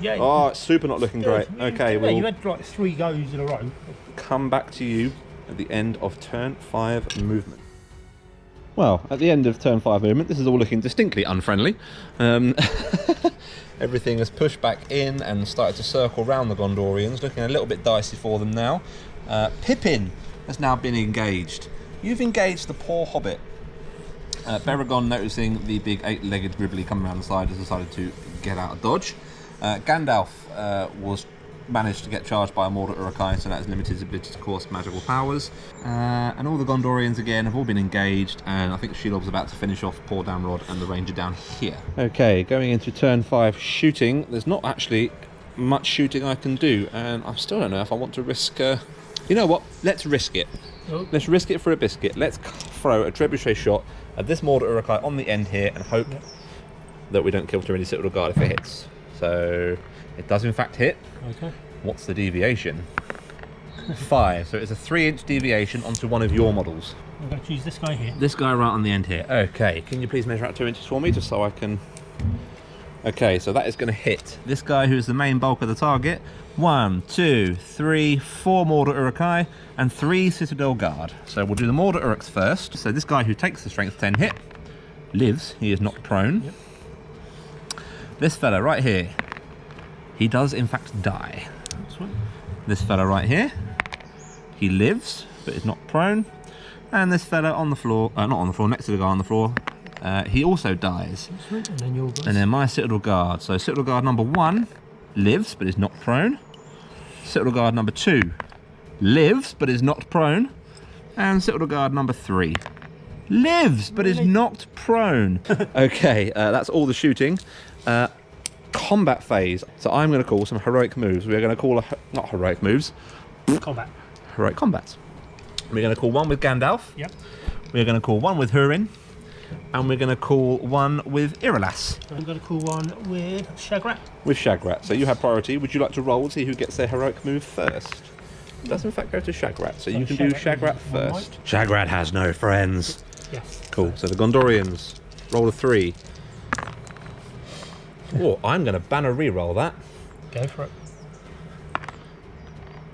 Yeah. Oh, it's super not looking great. Okay, you we'll had like 3 goes in a row. come back to you at the end of turn 5 movement. Well, at the end of turn 5 movement, this is all looking distinctly unfriendly. Everything has pushed back in and started to circle round the Gondorians, looking a little bit dicey for them now. Pippin has now been engaged. You've engaged the poor hobbit. Beragon, noticing the big 8-legged gribbly coming around the side, has decided to get out of dodge. Gandalf was managed to get charged by a Mordor Urukai, so that has limited his ability to cause magical powers. And all the Gondorians again have all been engaged, and I think Shelob's about to finish off poor Damrod and the Ranger down here. Okay, going into turn 5 shooting. There's not actually much shooting I can do, and I still don't know if I want to risk... You know what? Let's risk it. Oh. Let's risk it for a biscuit. Let's throw a trebuchet shot at this Mordor Urukai on the end here and hope that we don't kill too many Citadel Guard if it hits. So it does in fact hit. Okay. What's the deviation? 5. So it's a 3-inch deviation onto one of your models. I'm going to choose this guy here. This guy right on the end here. Okay, can you please measure out 2 inches for me just so I can... Okay, so that is going to hit this guy who is the main bulk of the target. 1, 2, 3, 4 Mordor Urukai and 3 Citadel Guard. So we'll do the Mordor Uruks first. So this guy who takes the strength 10 hit lives. He is knocked prone. Yep. This fella right here, he does in fact die. This one. This fella right here, he lives but is not prone. And this fella on the floor, not on the floor, next to the guy on the floor, he also dies. This one. And then your guys. And then my Citadel Guard. So Citadel Guard number 1 lives but is not prone. Citadel Guard number 2 lives but is not prone. And Citadel Guard number 3 lives but is knocked prone. Okay, that's all the shooting. Combat phase. So I'm going to call some heroic moves. We're going to call not heroic moves, Combat. heroic combats. We're going to call one with Gandalf. Yep. We're going to call one with Hurin. And we're going to call one with Iralas. I'm going to call one with Shagrat. With Shagrat. So you have priority. Would you like to roll and see who gets their heroic move first? It does in fact go to Shagrat. So you can do Shagrat Shagrat first. Shagrat has no friends. Yes. Cool. So the Gondorians Roll a 3. Oh, I'm going to banner re-roll that. Go for it.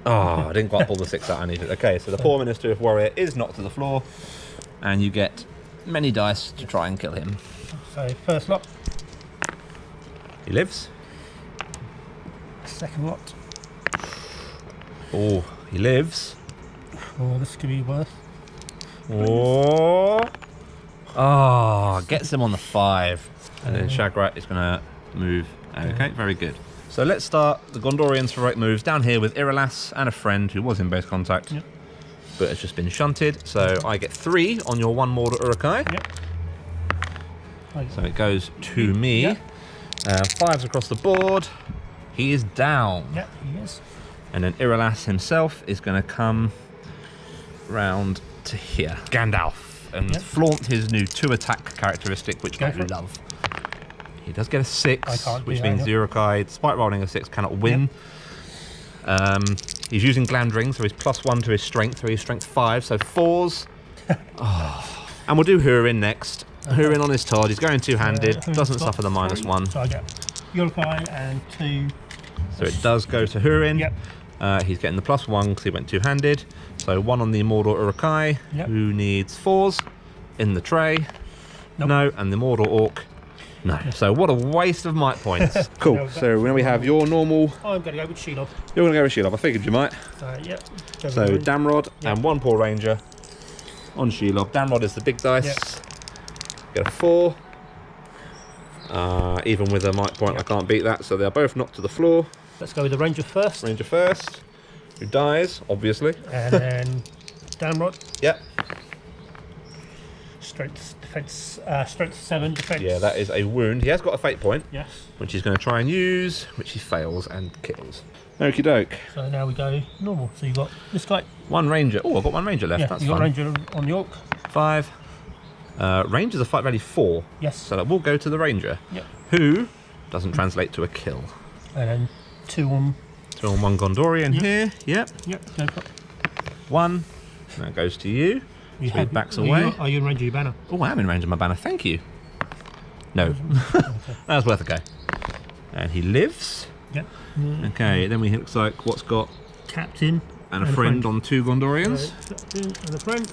Oh, I didn't quite pull the 6 out I needed. Okay, so the poor Minister of Warrior is knocked to the floor, and you get many dice to try and kill him. So first lot. He lives. Second lot. Oh, he lives. Oh, this could be worse. Oh. Oh, gets him on the 5. And then Shagrat is going to move. Okay, very good. So let's start the Gondorians' heroic moves down here with Iralas and a friend who was in base contact, but has just been shunted. So I get 3 on your 1 Mordor Urukai. Yep. So it goes to me. Yep. 5s across the board. He is down. Yep, he is. And then Iralas himself is going to come round to here. Gandalf. And flaunt his new 2-attack characteristic, which I love. He does get a 6, which means the Urukai, despite rolling a 6, cannot win. He's using Glandring, so he's +1 to his strength, so he's strength 5, so 4s. And we'll do Hurin next. Hurin on his Todd, he's going two-handed, doesn't suffer the -1. So I get Urukai and 2. So it does go to Hurin. Yep. He's getting the +1 because he went two-handed. So 1 on the Mordor Urukai, who needs 4s in the tray. Nope. No, and the Mordor Orc. No. So what a waste of might points. Cool. So now we have your normal. I'm going to go with Shelob. You're going to go with Shelob. I figured you might. Yep. So Damrod and 1 poor ranger on Shelob. Damrod is the big dice. Yep. Get a 4. Even with a might point, I can't beat that. So they're both knocked to the floor. Let's go with the ranger first. Ranger first, who dies, obviously. And then Damrod. Yep. Strength 7 defense. Yeah, that is a wound. He has got a fate point. Yes. Which he's going to try and use, which he fails and kills. Okie doke. So now we go normal. So you've got this guy. 1 ranger. Oh, I've got 1 ranger left. Yeah, That's you've fun. got ranger on the orc. 5. Ranger's a fight value 4. Yes. So that will go to the ranger. Yep. Who doesn't translate to a kill. And then 2 on. 2 on 1 Gondorian here. Yep. Yep. Go for it. 1. That goes to you. You So he backs away. Are you in range of your banner? Oh, I am in range of my banner. Thank you. No. That was worth a go. And he lives. Yep. Okay, then we looks like what's got Captain and a friend on 2 Gondorians. Captain and a friend.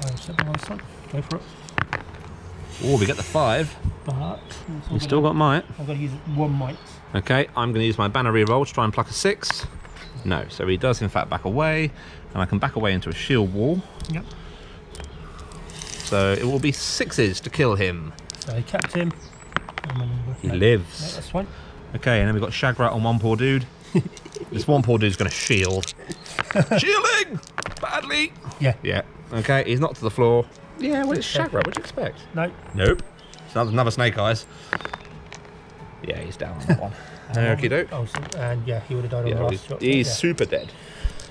I'll set them on side. Go for it. Oh, we get the 5. But He's still got might. I've got to use 1 might. Okay, I'm going to use my banner reroll to try and pluck a 6. No, so he does in fact back away, and I can back away into a shield wall. Yep. So it will be 6s to kill him. So Captain. He Yeah, lives. that's fine. Okay, and then we've got Shagrat on 1 poor dude. This 1 poor dude's going to shield. Shielding! Badly! Yeah. Yeah. Okay, he's knocked to the floor. Yeah, well, it's Shagrat. What do you expect? No. Nope. It's another snake eyes. Yeah, he's down on that one. Okie doke. Oh, and yeah, he would have died on the last shot. He's Yeah. super dead.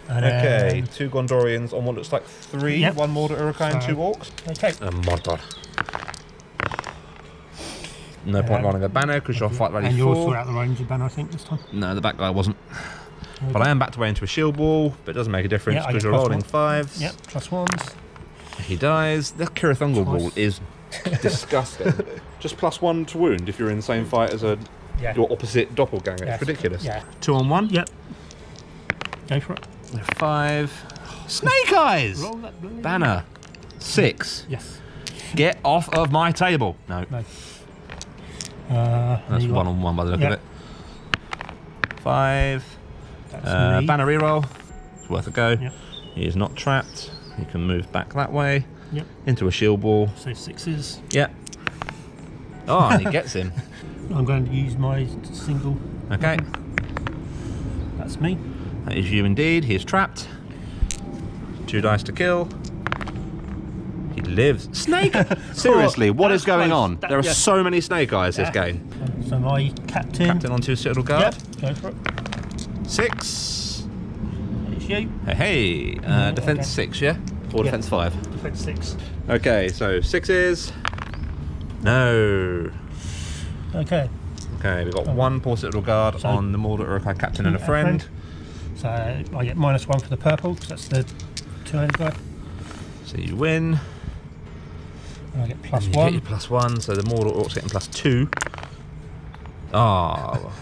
And, Okay, 2 Gondorians on what looks like 3. Yep. 1 Mordor Urukai and 2 orcs. Okay. A Mordor. No point rolling a banner because you're fight value And you're 4. also out the range of banner, I think, this time. No, the back guy wasn't. But I am backed away into a shield wall, but it doesn't make a difference Yeah, I because get you're +1. rolling 5s. Yep, +1s. He dies. The Cirith Ungol Twice. wall is disgusting. Just +1 to wound if you're in the same fight as your opposite doppelganger. Yes. It's ridiculous. Yeah. 2 on 1. Yep. Go for it. 5. Snake eyes! Roll that blade. Banner. 6. Yes. Get off of my table. No. No. That's you got- 1 on 1 by the look Yep. of it. 5. That's me. Banner reroll. It's worth a go. Yep. He is not trapped. He can move back that way. Yep. Into a shield wall. So 6s. Yep. Oh, and he gets him. I'm going to use my single. Okay. That's me. That is you indeed. He is trapped. 2 dice to kill. He lives. Snake! Seriously, what is going close. on? There are so many snake eyes this game. So my captain. Captain on 2 Citadel Guard. Yep. Go for it. 6. It's you. Hey. Defense okay. 6, yeah? Or Yeah. defense 5? Defense 6. Okay, so 6s. No. Okay. Okay, we've got 1 poor Citadel Guard So- on the Mordor Urukai Captain and a friend. So I get -1 for the purple because that's the 200 guy. So you win. I get plus You one. get your +1, so the Mordor Orc's getting +2. Oh,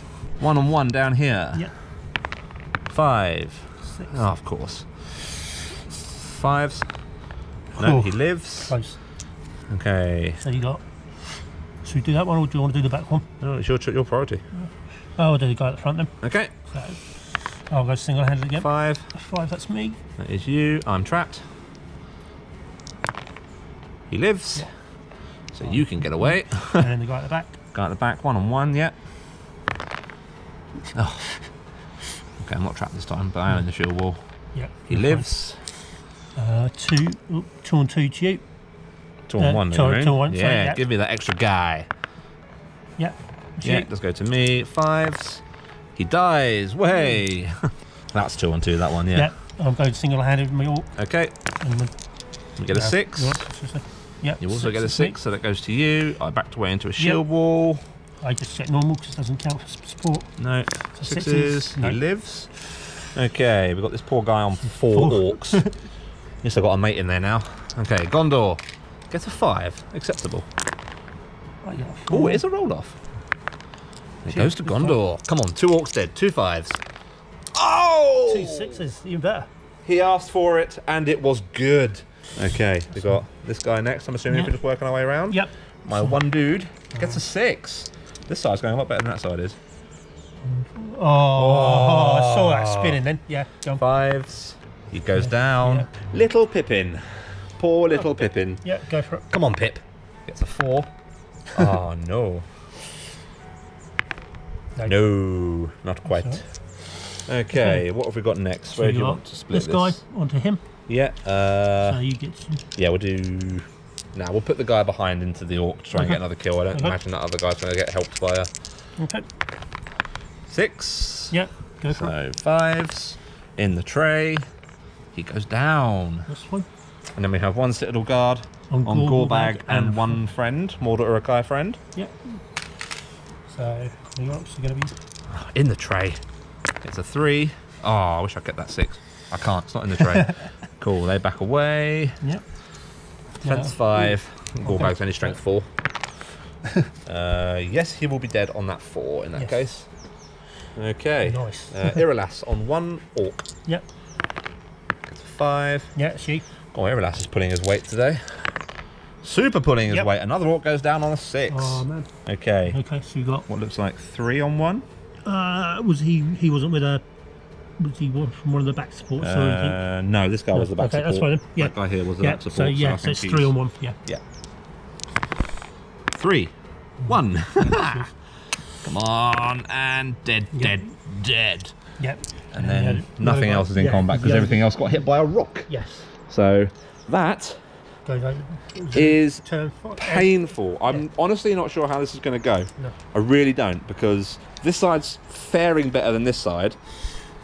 1 on 1 down here. Yep. 5. 6. Oh, of course. 5s. No, Oh, he lives. Close. Okay. So you got. Should we do that one, or do you want to do the back one? No, it's your priority. Oh, I'll do the guy at the front then. Okay. So I'll go single-handed again. 5. 5, that's me. That is you. I'm trapped. He lives. Yeah. So you can get away. And then the guy at the back. Guy at the back, 1 on 1, yeah. Oh. Okay, I'm not trapped this time, but I am in the shield wall. Yeah. He lives. 2 on 2 to you. 2 on 1, 2 on 1, yeah, sorry, yeah. give me that extra guy. Yeah. Yeah, does go to me. 5s. He dies. Way. That's 2 on 2, that one, yeah. Yeah. I'm going single-handed with my orc. Okay. And then, We get a 6. Yeah. You also get a 6, so that goes to you. I backed away into a Yep. shield wall. I just set normal because it doesn't count for support. No. So 6s. No. He lives. Okay, we've got this poor guy on 4 orcs. At least I've got a mate in there now. Okay, Gondor. Gets a 5. Acceptable. I got a Oh, 4. it is a roll off. It Shit, goes to it's Gondor. Come on, 2 orcs dead, 2 5s. Oh! 2 6s, even better. He asked for it, and it was good. Okay, we got this guy next. I'm assuming Yeah. we're just working our way around. Yep. My one dude gets a 6. This side's going a lot better than that side is. Oh, I saw that spinning then. Yeah, go on. 5s. He goes down. Yeah. Little Pippin. Poor little Pippin. Yeah, go for it. Come on, Pip. Gets a 4. Oh, no. No, not quite. That's Okay, what have we got next? So Where do you got want to split this guy onto him. Yeah, So you get some. yeah, we'll do... Nah, we'll put the guy behind into the orc to try and get another kill. I don't Okay. imagine that other guy's going to get helped by a Okay. 6. Yeah, go for it. So 5s in the tray. He goes down. This one. And then we have 1 Citadel Guard on Gorbag and 1 friend, Mordor Urukai friend. Yep. So the orcs are going to be. In the tray. It's a 3. Oh, I wish I kept that 6. I can't, it's not in the tray. Cool, they back away. Yep. Defense 5. Gorbag's only strength 4. Yes, he will be dead on that 4 in that Yes. case. Okay. Nice. Iralas on 1 orc. Yep. Gets a 5. Yeah, she. Oh, Iralas is pulling his weight today. Super pulling his Yep. weight. Another orc goes down on a 6. Oh man. Okay. Okay, so you got. What looks like 3 on 1? Was he? He wasn't with a. Was he from one of the back supports? or anything? No, this guy was the back Okay, support. that's fine then. Yeah. That guy here was the Yeah. back support. So yeah, I so think it's he's- 3 on 1. Yeah. Yeah. 3. 1. Come on, and dead, dead, dead. Yep. And then nothing else is in combat because everything else got hit by a rock. Yes. So that Go. is Turn 5. painful. I'm honestly not sure how this is going to go. No. I really don't, because this side's faring better than this side,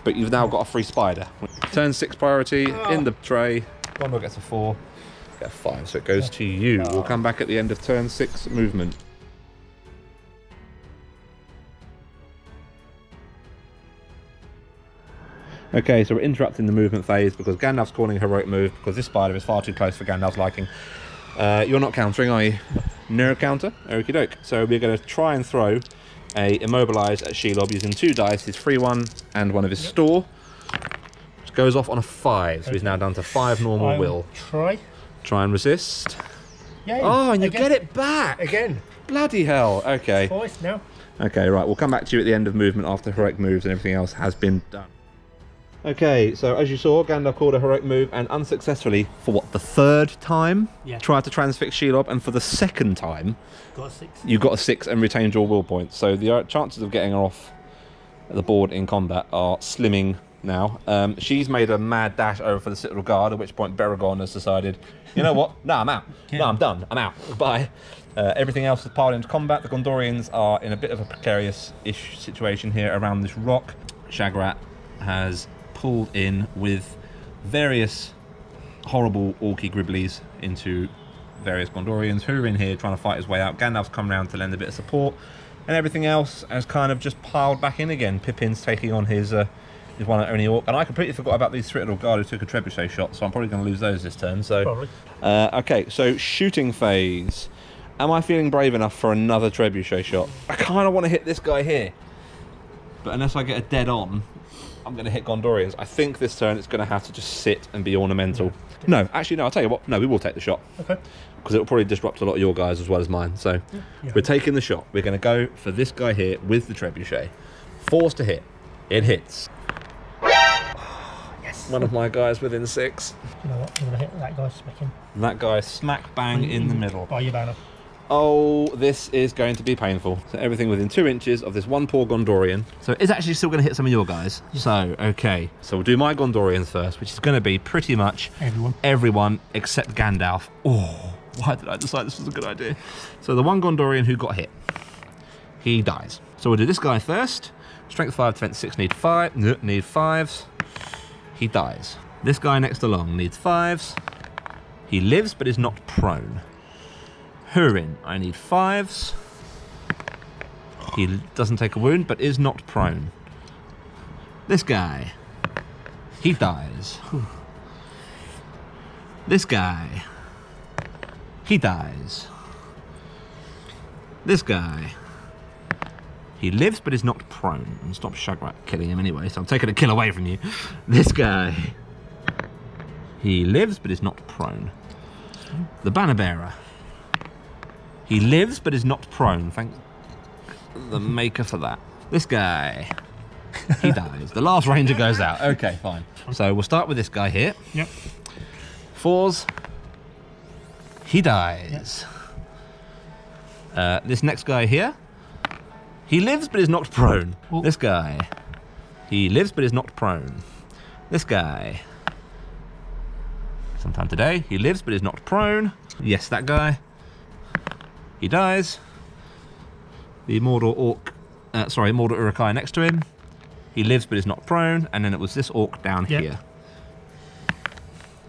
but you've now got a free spider. Turn 6 priority in the tray. Gondor gets a 4, get a 5, so it goes to you. We'll come back at the end of turn 6 movement. Okay, so we're interrupting the movement phase because Gandalf's calling a heroic move because this spider is far too close for Gandalf's liking. You're not countering, are you? No counter? Okie doke. So we're going to try and throw a immobilise at Shelob using 2 dice, his free one and one of his store. Which goes off on a 5, so he's now down to 5 normal will. Try and resist. Yeah. Oh, and you get it back! again. Bloody hell, okay. Twice now. Okay, right, we'll come back to you at the end of movement after heroic moves and everything else has been done. Okay, so as you saw, Gandalf called a heroic move and unsuccessfully, for what, the 3rd time? Yeah. Tried to transfix Shelob, and for the 2nd time, Got a 6. you got a 6 and retained your will points. So the chances of getting her off the board in combat are slimming now. She's made a mad dash over for the Citadel Guard, at which point Baragon has decided, you know what, no, I'm out. No, I'm done, I'm out, bye. Everything else has piled into combat. The Gondorians are in a bit of a precarious-ish situation here around this rock. Shagrat has pulled in with various horrible orky gribblies into various Gondorians who are in here trying to fight his way out. Gandalf's come round to lend a bit of support, and everything else has kind of just piled back in again. Pippin's taking on his He's one only orc, and I completely forgot about these Cirith Ungol who took a trebuchet shot, so I'm probably going to lose those this turn. So, Probably. Okay, so shooting phase. Am I feeling brave enough for another trebuchet shot? I kind of want to hit this guy here, but unless I get a dead on, I'm going to hit Gondorians. I think this turn it's going to have to just sit and be ornamental. Yeah. No, actually, no. I'll tell you what. No, we will take the shot. Okay. Because it will probably disrupt a lot of your guys as well as mine. So Yeah. we're taking the shot. We're going to go for this guy here with the trebuchet. 4's to hit. It hits. Yes. One of my guys within 6. You know what? I'm going to hit that guy smacking. That guy smack bang in the middle. By your banner. Oh, this is going to be painful. So everything within 2 inches of this one poor Gondorian. So it's actually still going to hit some of your guys. Yeah. So, okay. So we'll do my Gondorians first, which is going to be pretty much everyone except Gandalf. Oh, why did I decide this was a good idea? So the one Gondorian who got hit, he dies. So we'll do this guy first. Strength 5, defense 6, need 5. Need 5s. He dies. This guy next along needs 5s. He lives but is not prone. Hurin, I need 5s. He doesn't take a wound, but is not prone. This guy, he dies. This guy, he dies. This guy, he lives, but is not prone. And stop Shagrat killing him anyway, so I'm taking a kill away from you. This guy, he lives, but is not prone. The banner bearer. He lives, but is not prone. Thank the maker for that. This guy, he dies. The last ranger goes out. Okay, fine. So we'll start with this guy here. Yep. 4s. He dies. This next guy here, he lives, but is not prone. Ooh. This guy, he lives, but is not prone. This guy, sometime today, he lives, but is not prone. Yes, that guy. He dies. The Mordor orc, Mordor Urukai next to him. He lives but is not prone. And then it was this orc down here.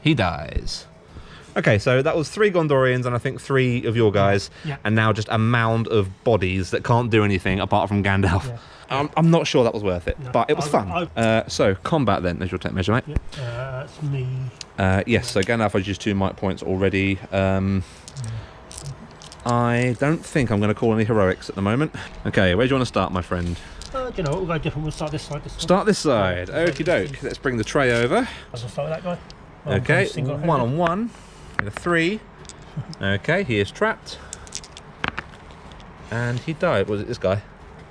He dies. Okay, so that was 3 Gondorians and I think 3 of your guys. Yeah. And now just a mound of bodies that can't do anything apart from Gandalf. Yeah. I'm not sure that was worth it, No, but it was fun. So, combat then, as your tech measure, mate. Yep. That's me. Yes, so Gandalf has used 2 might points already. I don't think I'm going to call any heroics at the moment. Okay, where do you want to start, my friend? Do you know what? We'll go different. We'll start this side. Start this side. Okie doke. Let's bring the tray over. I'll start with that guy. Okay, 1-on-1. With a 3. Okay, he is trapped. And he died. Was it this guy?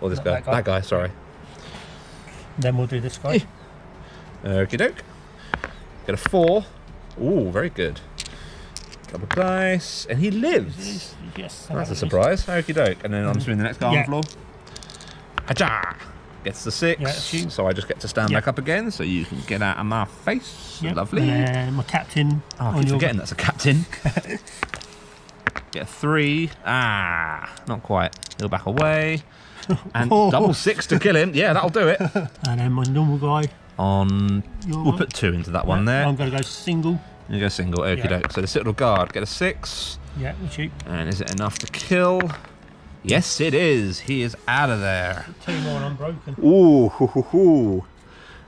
Or this guy? That guy, sorry. Then we'll do this guy. Okie doke. Get a 4. Ooh, very good. Couple of dice. And he lives. Yes. That's a surprise. Okie doke. And then I'm assuming the next guy on the floor. Haja! Gets the 6. Yeah, so I just get to stand back up again so you can get out of my face. Yep. Lovely. And my captain. Oh, I keep forgetting that's a captain. Get a 3. Ah, not quite. He'll back away. And double 6 to kill him. Yeah, that'll do it. And then my normal guy. We'll put 2 into that one there. I'm going to go single. You go single. Okie doke. So the Citadel Guard get a 6. Yeah, we shoot. And is it enough to kill? Yes, it is. He is out of there. 2 more and I'm broken. Ooh, hoo, hoo, hoo.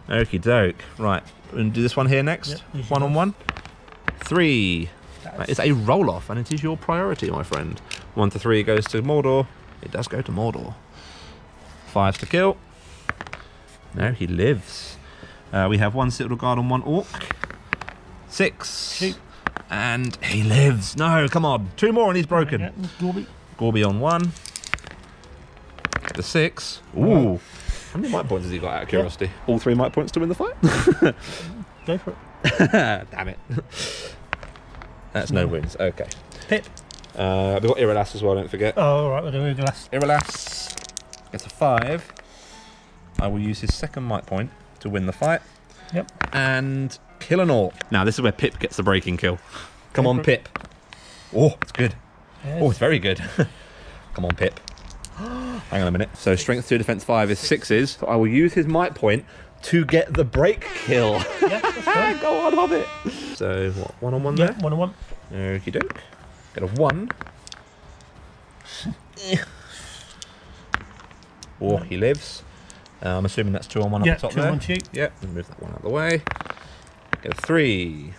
Okie doke. Right, we're going to do this one here next. Yep, 1-on-1. 3. That is a roll off, and it is your priority, my friend. 1 to 3 goes to Mordor. It does go to Mordor. 5 to kill. No, he lives. We have 1 Citadel Guard and 1 Orc. 6. Shoot. And he lives. No, come on. 2 more and he's broken. Yeah, Gorby. Gorby on 1. Get the 6. Ooh. How many might points has he got out of curiosity? All 3 might points to win the fight? Go for it. Damn it. That's no wins. Okay. Pip. We've got Iralas as well, don't forget. Oh, alright, we'll do a glass. Iralas gets a 5. I will use his second might point to win the fight. Yep. And kill an orc. Now, this is where Pip gets the breaking kill. Come on, Pip. Oh, it's good. Yes. Oh, it's very good. Come on, Pip. Hang on a minute. So strength 2, defense 5 is 6s. So I will use his might point to get the break kill. Yeah, that's fine. Go on, Hobbit. So what? 1-on-1 there. 1-on-1. Okie doke. Get a 1. Oh, he lives. I'm assuming that's 2 on 1 Yeah, up the top 2 on there. 1 shoot. Yep, move that one out of the way. Get a 3.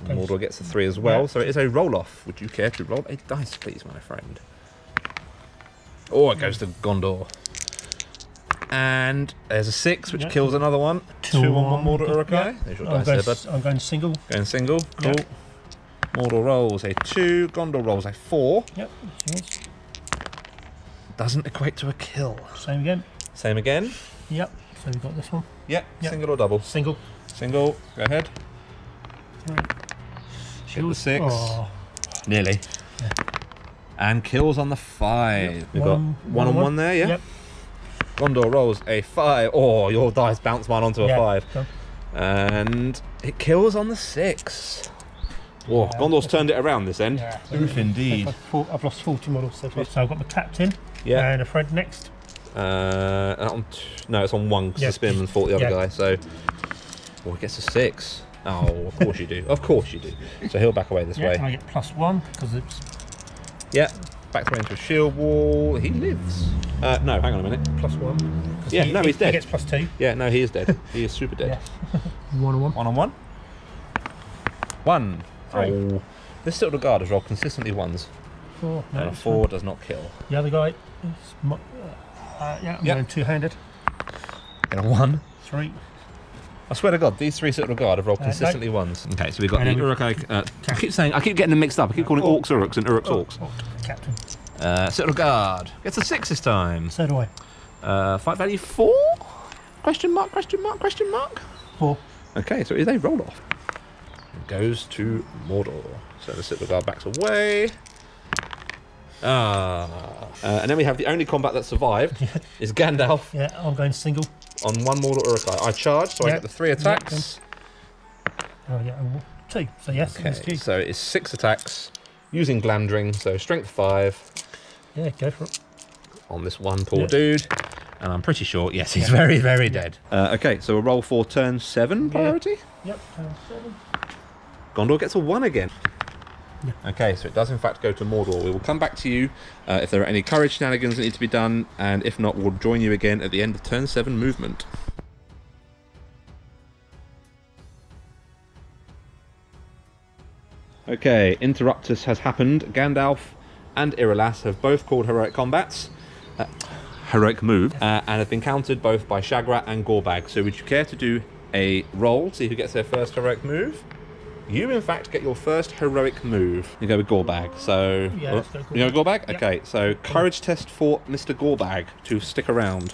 Okay. Mordor gets a 3 as well, Yeah. so it is a roll-off. Would you care to roll a dice, please, my friend? Oh, it goes to Gondor. And there's a 6, which Yeah. kills another one. 2 on 1 Mordor Urukai. Yeah. There's your I'm dice going, there, bud. I'm going single. Going single. Cool. Yeah. Mordor rolls a 2. Gondor rolls a 4. Yep. Yours. Doesn't equate to a kill. Same again. Same again. Yep. So we've got this one. Yep. Yep. Single or double? Single. Single. Go ahead. 3. Hit the 6. Oh. Nearly. Yeah. And kills on the 5. Yep. We've got 1 on 1 there, yeah? Yep. Gondor rolls a 5. Oh, your dice bounce mine onto a Yeah, 5. done. And it kills on the 6. Oh, Yeah. Gondor's turned it around this end. Yeah. Oof, indeed. I've lost 40 models so far. So I've got my captain Yeah. and a friend next. No, it's on 1 because Yeah. the spearman's fought the other Yeah. guy. So, he gets a 6. Oh, of course you do. Of course you do. So he'll back away this Yeah, and way. I get +1 because it's Yeah. Back away into a shield wall. He lives. No, hang on a minute. +1. Yeah, no, he's dead. He gets +2. Yeah, no, he is dead. He is super dead. Yeah. 1 on 1. 1 on 1. 1. 3. Oh. This little guard has rolled consistently 1s. 4. No, And a it's 4 fine. does not kill. The other guy is I'm Yeah. going 2-handed. And a 1. 3. I swear to God, these 3 little guard have rolled No. consistently 1s. Okay, so we've got And the then Urukai. I keep getting them mixed up. I keep calling Orcs Uruks and Uruks Orcs. Captain. Little guard gets a 6 this time. So do I. Fight value 4? Question mark, question mark, question mark. 4. Okay, so it is a roll off. It goes to Mordor. So the little guard backs away. And then we have the only combat that survived is Gandalf Yeah, I'm going single. on 1 Mordor Urukai. I charge, so I Yeah. get the 3 attacks. Oh yeah, 2. So yes, Okay, it's due. so it is 6 attacks using Glamdring, so strength 5 Yeah, go for it. on this one poor Yeah. dude. And I'm pretty sure, yes, he's very, very dead. Okay, so a roll for turn 7 priority. Yep. 7. Gondor gets a 1 again. Yeah. Okay, so it does in fact go to Mordor. We will come back to you if there are any courage shenanigans that need to be done, and if not, we'll join you again at the end of turn 7 movement. Okay, Interruptus has happened. Gandalf and Irolas have both called heroic combats, heroic move, and have been countered both by Shagrat and Gorbag. So would you care to do a roll, see who gets their first heroic move? You, in fact, get your first heroic move. You go with Gorbag. So, Yeah, let's go you go with Gorbag? Yep. Okay, so courage test for Mr. Gorbag to stick around.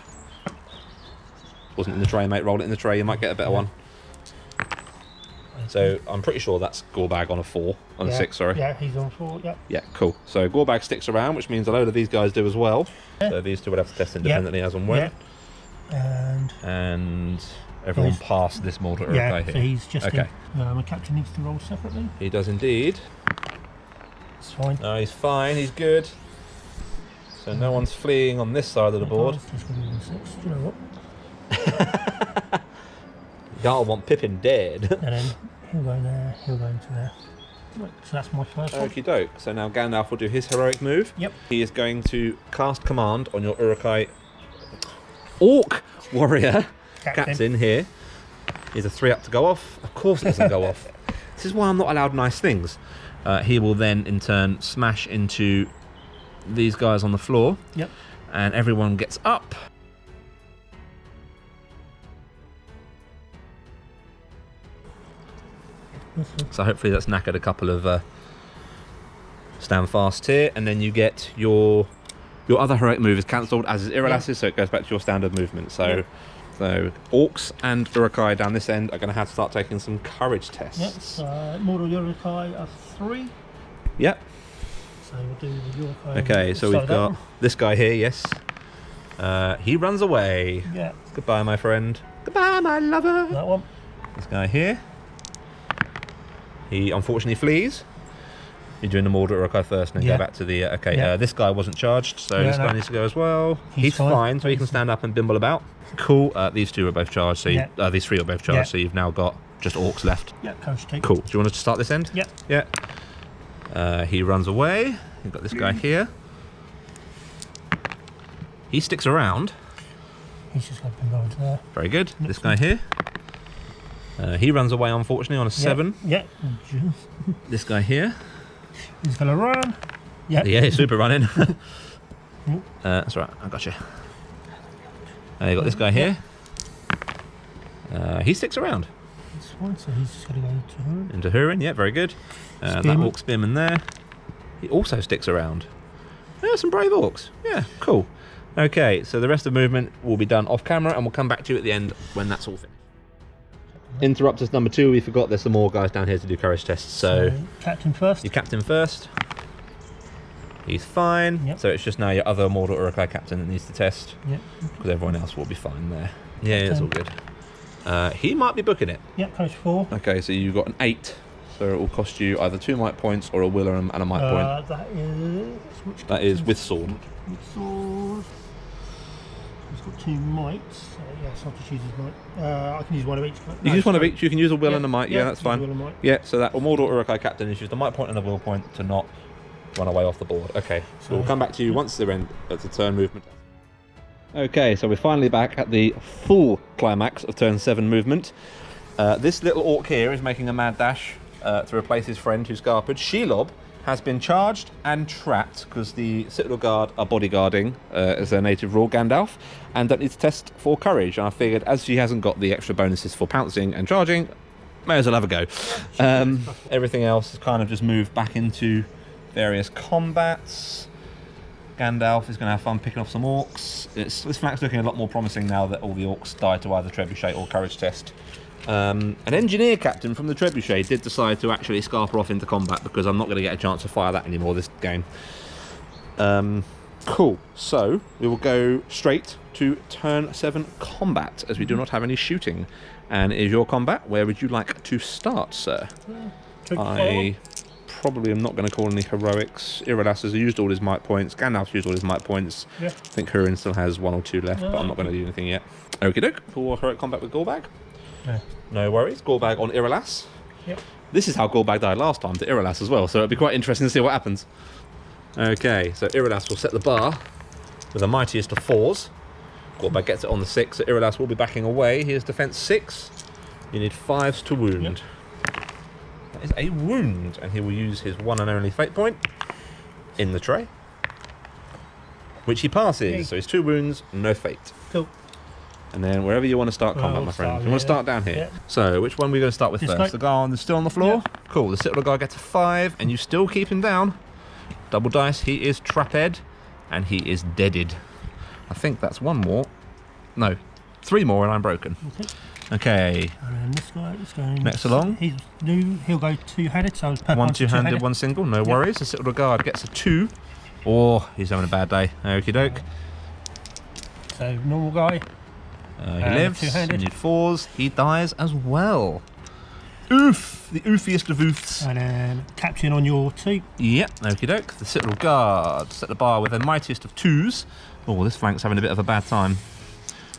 Wasn't in the tray, mate. Roll it in the tray. You might get a better one. So I'm pretty sure that's Gorbag on a 4, on a 6, sorry. Yeah, he's on 4. Yep. Yeah, cool. So Gorbag sticks around, which means a load of these guys do as well. Yeah. So these two would have to test independently as and when. Yeah. And everyone He's- past this Mordor Yeah. guy So here. he's just Okay. my captain needs to roll separately. He does indeed. It's fine. No, he's fine. He's good. So no one's fleeing on this side of the board. He's going to be on 6. Do you know what? You don't want Pippin dead. And then he'll go there. He'll go into there. Right, so that's my first one. Okie doke. So now Gandalf will do his heroic move. Yep. He is going to cast command on your Urukai Orc warrior captain here. He's a 3 up to go off. Of course it doesn't go off. This is why I'm not allowed nice things. He will then in turn smash into these guys on the floor. Yep. And everyone gets up. So hopefully that's knackered a couple of stand fast here, and then you get your other heroic move is cancelled, as is Irolas's, so it goes back to your standard movement. So Orcs and Urukai down this end are going to have to start taking some courage tests. Yep. So Mordor Urukai are 3. Yep. So we'll do the Urukai. Okay, so we've got this guy here, yes. He runs away. Yeah. Goodbye, my friend. Goodbye, my lover. That one. This guy here. He unfortunately flees. You're doing the Mordor Urukai first and then Yeah. go back to the... Yeah. This guy wasn't charged, so Yeah, this guy no. needs to go as well. He's fine, fine. so he can stand up and bimble about. Cool. These two are both charged, so Yeah. these 3 are both charged, Yeah. so you've now got just Orcs left. Yeah, coach take. Cool. Do you want us to start this end? Yep. Yeah. He runs away. You've got this guy here. He sticks around. He's just going to go into there. Very good. This guy here. He runs away, unfortunately, on a 7. Yeah. This guy here. He's going to run. Yeah. Yeah, he's super running. That's right, I got you. You got this guy here. He sticks around. This one, so he's just going to go into her. Into Hurin, yeah, very good. That orc spearman there. He also sticks around. Yeah, some brave orcs. Yeah, cool. Okay, so the rest of the movement will be done off camera and we'll come back to you at the end when that's all finished. Interrupters number 2, we forgot there's some more guys down here to do courage tests. So captain first. Your captain first. He's fine. Yep. So it's just now your other Mordor Uruk-hai captain that needs to test. Yep. Because everyone else will be fine there. Yeah, it's all good. He might be booking it. Yep, courage 4. Okay, so you've got an 8. So it will cost you either 2 might points or a will and a might point. That is with sword. With sword. He's got 2 mights. Yes, I'll just use his might. I can use one of each. You can use one of each. You can use a will and a might. Yeah, that's fine. Will and might. Yeah, so that Mordor Uruk-hai captain is used a might point and a will point to not run away off the board. Okay, so we'll come back to you once they're in at the turn movement. Okay, so we're finally back at the full climax of turn 7 movement. This little orc here is making a mad dash to replace his friend who's Garped. Shelob has been charged and trapped because the Citadel Guard are bodyguarding as their native rule, Gandalf, and don't need to test for courage. And I figured as she hasn't got the extra bonuses for pouncing and charging, may as well have a go. Everything else has kind of just moved back into various combats. Gandalf is going to have fun picking off some orcs. This flank's looking a lot more promising now that all the orcs died to either trebuchet or courage test. An engineer captain from the trebuchet did decide to actually scarper off into combat because I'm not going to get a chance to fire that anymore this game. Cool, so we will go straight to turn 7 combat as we do not have any shooting. And is your combat, where would you like to start, sir? I probably am not going to call any heroics. Irolas has used all his might points. Gandalf's used all his might points. Yeah. I think Hurin still has 1 or 2 left, but I'm not going to do anything yet. Okie doke, for heroic combat with Gorbag. Yeah. No worries. Gorbag on Irolas. Yep. This is how Gorbag died last time, to Irolas as well, so it'll be quite interesting to see what happens. Okay, so Irolas will set the bar with the mightiest of 4s. Gorbag gets it on the 6, so Irolas will be backing away. He has defense 6. You need 5s to wound. Yep. That is a wound, and he will use his one and only fate point in the tray, which he passes. Okay. So he's 2 wounds, no fate. Cool. And then wherever you want to start combat, my friend. You want to start down here. Yeah. So which one are we going to start with first? The guy still on the floor? Yeah. Cool. The Citadel guy gets a 5, and you still keep him down. Double dice. He is trapped, and he is deaded. I think that's 1 more. No, 3 more, and I'm broken. Okay. And then this guy is going next along. He's new. He'll go 2-handed. So 1 2-handed, 1 single. No worries. The Citadel guard gets a 2. Oh, he's having a bad day. Okie doke. So normal guy. He lives. You need 4s. He dies as well. Oof! The oofiest of oofs. And then captain on your 2. Yep. Okie doke. The Citadel guard set the bar with the mightiest of 2s. Oh, this flank's having a bit of a bad time.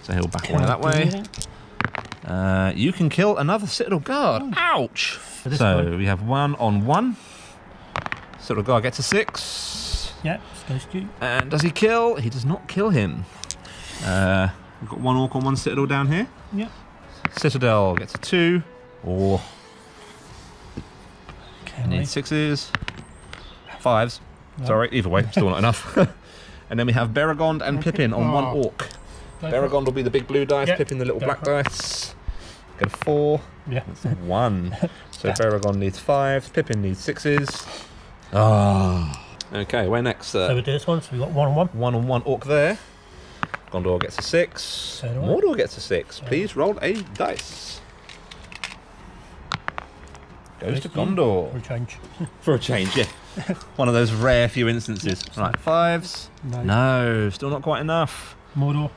So he'll back away that way. You can kill another Citadel guard. Oh. Ouch! So we have 1 on 1. Citadel guard gets a 6. Yep, goes to you. And does he kill? He does not kill him. We've got 1 orc on 1 Citadel down here. Yep. Citadel gets a 2. Oh. Okay, need 6s. 5s. No. Sorry, either way, still not enough. And then we have Beregond and Pippin on 1 orc. Beregond will be the big blue dice, Pippin the little black dice. Get a 4. Yeah. That's 1. So Beregond needs 5s, Pippin needs 6s. Ah. Okay, where next, sir? So we do this one, so we've got 1 on 1. 1 on 1 orc there. Gondor gets a 6. Mordor gets a 6. Please roll a dice. Goes to Gondor. For a change. For a change, yeah. One of those rare few instances. Right, 5s. No, still not quite enough. Mordor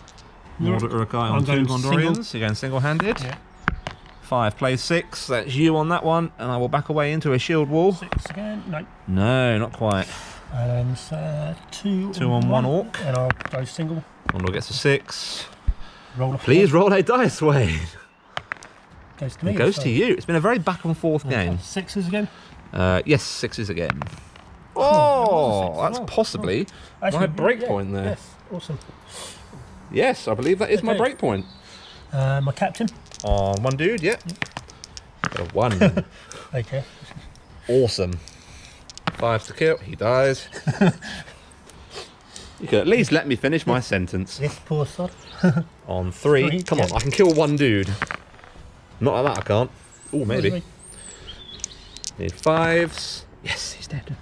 Uruk-hai on 2 Gondorians. You're going single-handed. Yeah. 5 plays 6. That's you on that one. And I will back away into a shield wall. 6 again. No. No, not quite. And then 2 on 1 orc. And I'll go single. Gondor gets a 6. Roll a 4. Please roll a dice, Wade. Goes to me. It goes to you. It's been a very back and forth game. 6s again? Yes, 6s again. Oh, that's possibly my break point there. Yes, awesome. Yes, I believe that is my Okay. break point. My captain. On one dude, yep. Got a 1. Okay. Awesome. 5 to kill, he dies. You can at least let me finish my sentence. This poor sod. On 3. 3, Come yeah. on, I can kill one dude. Not like that, I can't. Oh, maybe. Need 5s. Yes, he's dead.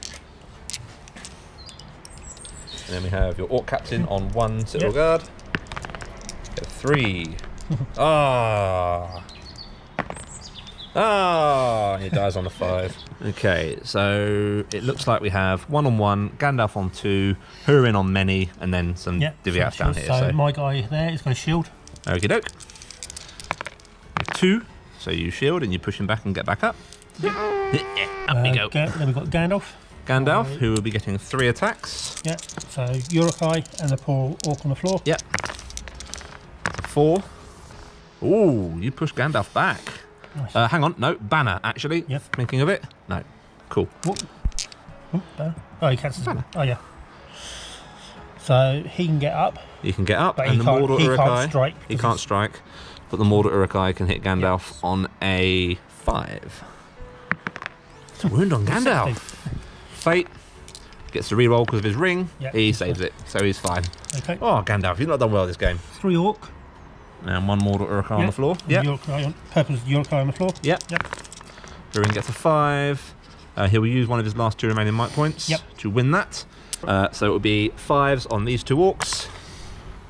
And then we have your Orc Captain on 1 Citadel Guard. Get a 3. He dies on the 5. Okay, so it looks like we have 1 on 1, Gandalf on 2, Hurin on many, and then some divvy outs down here. So my guy there is going to shield. Okie doke. 2, so you shield and you push him back and get back up. Up we go. Then we've got Gandalf. Gandalf, who will be getting 3 attacks. Yeah. So Uruk-hai and the poor orc on the floor. Yep. 4. Ooh, you push Gandalf back. Nice. Hang on, no, banner actually. Yep. Thinking of it? No. Cool. Oh, he cancels. Oh yeah. So he can get up. You can get up, But and he the can't- Mordor he can't Uruk-hai. strike He because can't it's- strike, but the Mordor Uruk-hai can hit Gandalf on a 5. It's a wound on Gandalf. Fate gets to reroll because of his ring. Yep. He saves it, so he's fine. Okay. Oh, Gandalf, you've not done well this game. 3 orc. And 1 Mordor Uruk-hai on the floor. Yeah. Yep. Purple's Uruk-hai on the floor. Yep. Yep. Hurin gets a 5. He will use one of his last 2 remaining might points to win that. So it will be 5s on these 2 orcs.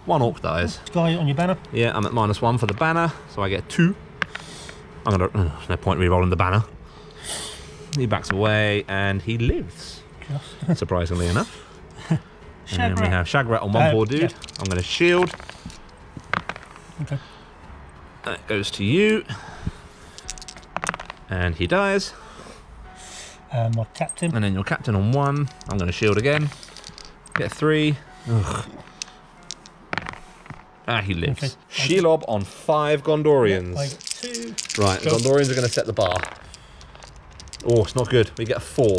1 orc dies. Guy on your banner. Yeah, I'm at -1 for the banner, so I get 2. I'm gonna. There's no point re-rolling the banner. He backs away and he lives. Surprisingly enough. And then we have Shagrat on 1 poor dude. Yeah. I'm gonna shield. Okay. That goes to you. And he dies. My captain. And then your captain on 1. I'm going to shield again. Get 3. Ugh. He lives. Okay. Shelob on 5 Gondorians. I get 2. Right, Go. Gondorians are going to set the bar. Oh, it's not good. We get a 4.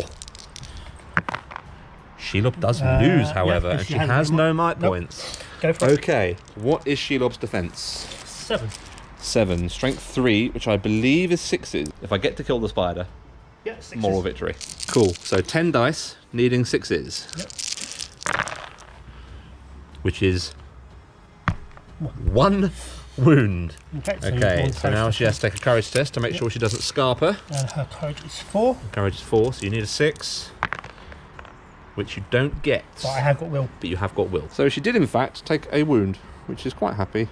Shelob does lose, however, yeah, and she has no might Nope. points. Go for it. Okay, what is Shelob's defense? 7. 7. Strength 3, which I believe is 6s. If I get to kill the spider, Yeah, 6. moral victory. Cool. So 10 dice, needing 6s. Yep. Which is 1 wound. Okay, So now she has to take a courage test to make sure she doesn't scarp her. And her courage is 4. Courage is 4, so you need a 6, which you don't get. But I have got will. But you have got will. So she did in fact take a wound, which is quite happy.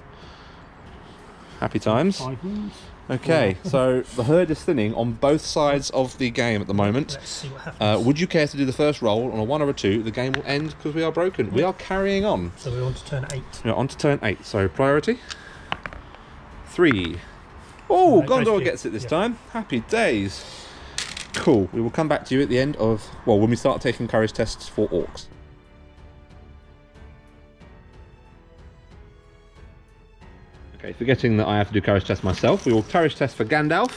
Happy times. 5 wounds. Okay, so the herd is thinning on both sides of the game at the moment. Let's see what happens. Would you care to do the first roll on a 1 or a 2? The game will end because we are broken. We are carrying on. So we're on to turn 8. We're on to turn 8. So priority 3. Oh, No, it goes Gondor to- gets it this yeah. time. Happy days. Cool. We will come back to you at the end of, well, when we start taking courage tests for orcs. Okay, forgetting that I have to do courage test myself, we will courage test for Gandalf.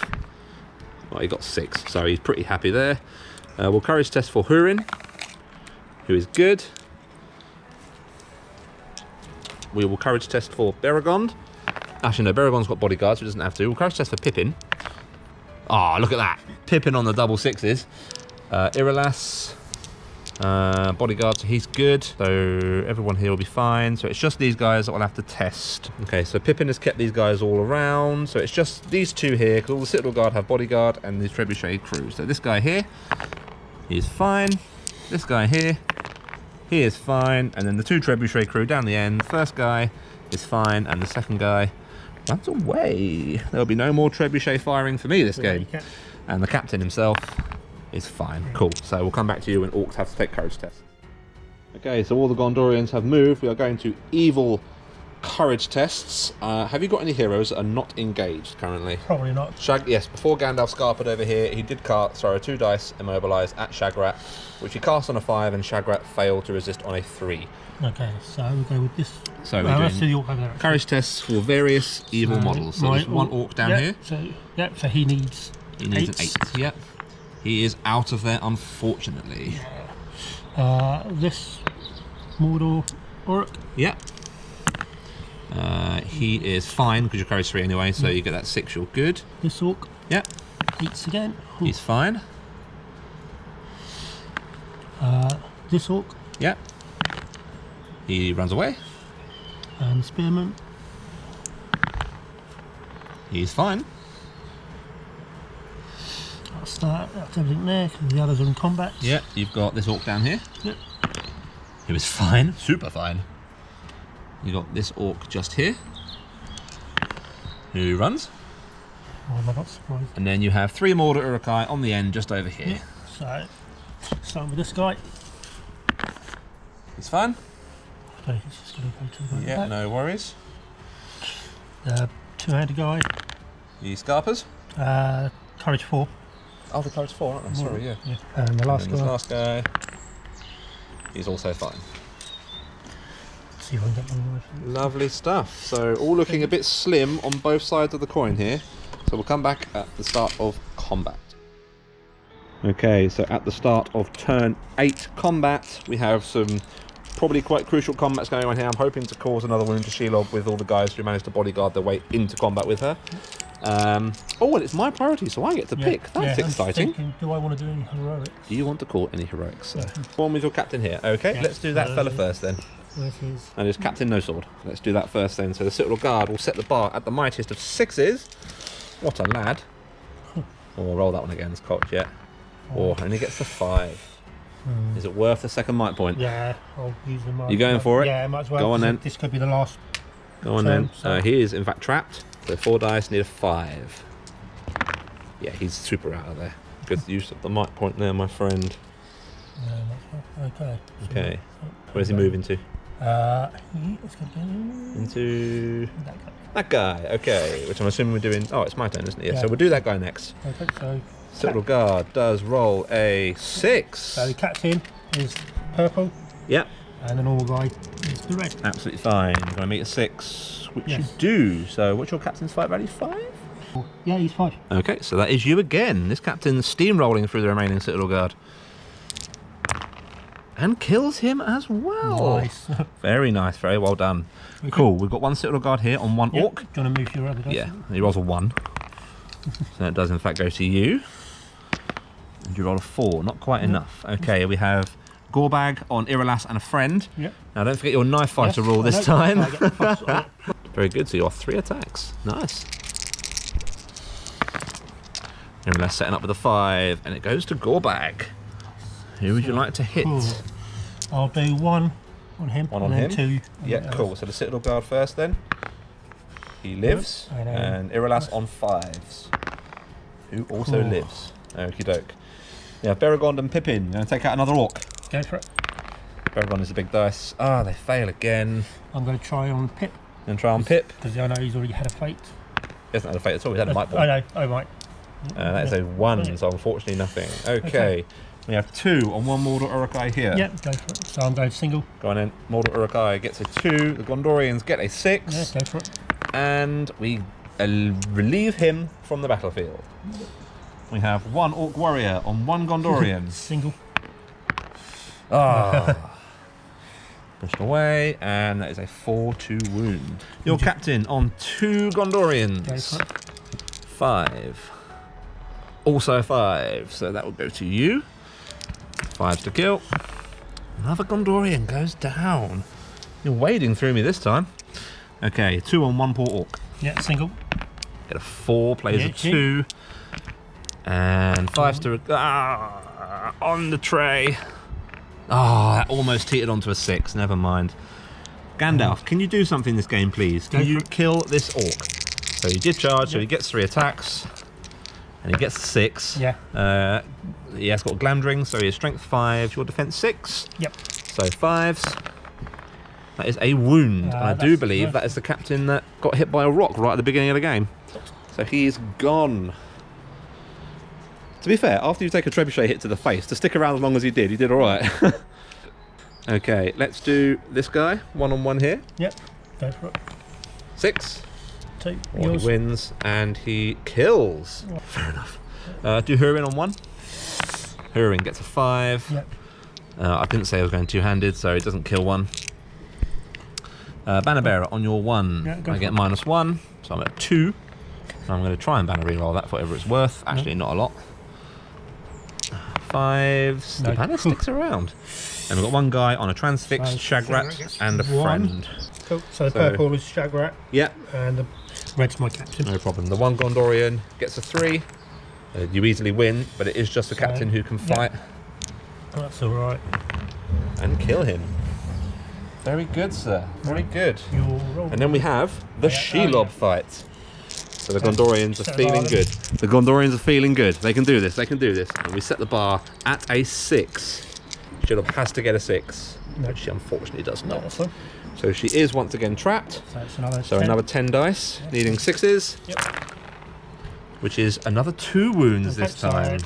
Well, he got 6, so he's pretty happy there. We'll courage test for Hurin, who is good. We will courage test for Beregond. Actually, no, Beregond's got bodyguards, so he doesn't have to. We'll courage test for Pippin. Ah, look at that. Pippin on the double 6s. Irilas, bodyguard, so he's good. So everyone here will be fine. So it's just these guys that we'll have to test. Okay, so Pippin has kept these guys all around. So it's just these 2 here, because all the Citadel Guard have bodyguard and the Trebuchet crew. So this guy here, he's fine. This guy here, he is fine. And then the 2 Trebuchet crew down the end. First guy is fine, and the second guy runs away. There'll be no more Trebuchet firing for me this game. And the captain himself is fine. Cool. So we'll come back to you when orcs have to take courage tests. Okay, so all the Gondorians have moved. We are going to evil courage tests. Have you got any heroes that are not engaged currently? Probably not. Yes, before Gandalf scarpered over here, he did throw 2 dice immobilise at Shagrat, which he cast on a 5, and Shagrat failed to resist on a 3. Okay, so we'll go with this. So we're let's doing do the orc over there. courage tests for various evil models. So there's 1 orc down here. So he needs. He needs an 8s. 8. Yep. He is out of there, unfortunately. This Mordor Orc. Yep. He is fine because you carry 3 anyway, so you get that 6. You're good. This orc Yep. eats again. He's fine. This orc Yep. He runs away. and the spearman. He's fine. That's everything there, because the others are in combat. Yep. You've got this orc down here. Yep. He was fine. Super fine. You got this orc just here, who runs. Why am I not surprised? And then you have 3 Mordor Urukai on the end, just over here. So, starting with this guy. He's fine. Okay, he's just going to go to the right Yeah, back. no worries. Two-handed guy. The Scarpers. Courage 4. Oh, the Courage 4, aren't they? Sorry, yeah. And the last And this guy. last guy. He's also fine. See if I can get one more. Lovely stuff. So all looking a bit slim on both sides of the coin here. So we'll come back at the start of combat. Okay, so at the start of turn 8 combat, we have some probably quite crucial combats going on here. I'm hoping to cause another wound to Shelob with all the guys who managed to bodyguard their way into combat with her. Oh, and it's my priority, so I get to pick. That's exciting. I'm thinking, do I want to do any heroics? Do you want to call any heroics? Form with your captain here. Okay, let's do that fella first then. Where's his? And it's Captain No Sword. Let's do that first then. So the Citadel Guard will set the bar at the mightiest of 6s. What a lad. Or roll that one again, it's cocked yet. Or only gets to 5. Is it worth the second might point? Yeah, I'll use the might. You going for it? Yeah, might as well. Go on then. This could be the last. Go on then. He is in fact trapped. So 4 dice, need a 5. Yeah, he's super out of there. Good use of the might point there, my friend. Okay. Okay. Where's he moving to? He is going to go Into that guy. that guy. Okay, which I'm assuming we're doing. Oh, it's my turn, isn't it? Yeah. Yeah. So we'll do that guy next. Okay, so Citadel Guard does roll a 6. So the captain is purple, Yep, and the normal guy is the red. absolutely fine. You're going to meet a 6, which Yes. you do. So what's your captain's fight value? 5? Yeah, he's 5. Okay, so that is you again. This captain's steamrolling through the remaining Citadel Guard. And kills him as well. Nice. Very nice, very well done. Cool, we've got 1 Citadel Guard here on 1 orc. Do you want to move your other dice? Yeah, he rolls a 1. So that does in fact go to you. And you roll a 4, not quite enough. Okay, we have Gorbag on Iralas and a friend. Yep. Now don't forget your knife fighter Yes, rule I this know. time. I get the plus on it. Very good, so you're 3 attacks. Nice. Iralas setting up with a 5, and it goes to Gorbag. Who would you like to hit? Cool. I'll do 1 on him. 1 on and then him? 2. Yeah, cool. So the Citadel Guard first then. He lives. I know. And Iralas on 5s. Who also Cool. lives. Okie doke. Yeah, Beregond and Pippin. You're going to take out another orc. Go for it. Beregond is a big dice. Ah, they fail again. I'm going to try on Pip, And try on Pip. because I know he's already had a fate. He hasn't had a fate at all. He's had a might I point. know, oh right. That is a 1, so unfortunately nothing. Okay. We have 2 on 1 Mordor Urukai here. Yep, go for it. So I'm going single. Go on in. Mordor Urukai gets a 2. The Gondorians get a 6. Yeah, go for it. And we relieve him from the battlefield. We have 1 Orc Warrior on 1 Gondorian. Single. Pushed away, and that is a 4-2 wound. Your captain on 2 Gondorians. Go for it. 5. Also 5, so that will go to you. 5 to kill. Another Gondorian goes down. You're wading through me this time. Okay, 2 on 1 poor orc. Yeah, single. Get a 4, plays Yeah, a 2. And 5 to... on the tray. That almost teetered onto a 6, never mind. Gandalf, can you do something this game, please? Can Go you for it. kill this orc? So he did charge, so he gets 3 attacks. And he gets 6. Yeah. He has got a Glamdring, so he has strength 5, your defense 6. Yep. So 5s. That is a wound. And I do that's believe nice. that is the captain that got hit by a rock right at the beginning of the game. So he is gone. To be fair, after you take a trebuchet hit to the face, to stick around as long as he did alright. Okay, let's do this guy. 1 on 1 here. Yep. Go for it. 6. 2. Well, Yours. he wins and he kills. Fair enough. Do Hurin on 1. Hurin gets a 5. Yep. I didn't say I was going 2-handed, so it doesn't kill 1. Banner bearer on your 1. Yeah, go I for get it. -1, so I'm at 2. So I'm going to try and banner reroll that for whatever it's worth. Actually, not a lot. 5. The No. banner sticks around. And we've got one guy on a transfixed, So Shagrat Shagrat, gets and a 1. friend. Cool. So the purple is Shagrat, Yep, and the red's my captain. no problem. The one Gondorian gets a 3. You easily win, but it is just the captain who can fight That's all right. and kill him. Very good, sir. Very good. Your roll. And then we have the Shelob fight. So the Gondorians are Set feeling Ireland. good. The Gondorians are feeling good. They can do this. They can do this. And we set the bar at a 6. Shelob has to get a 6, No. which she unfortunately does No, not. that's fine. So she is once again trapped. So it's another. So 10. another 10 dice, needing 6s, Yep. which is another 2 wounds Okay, this time.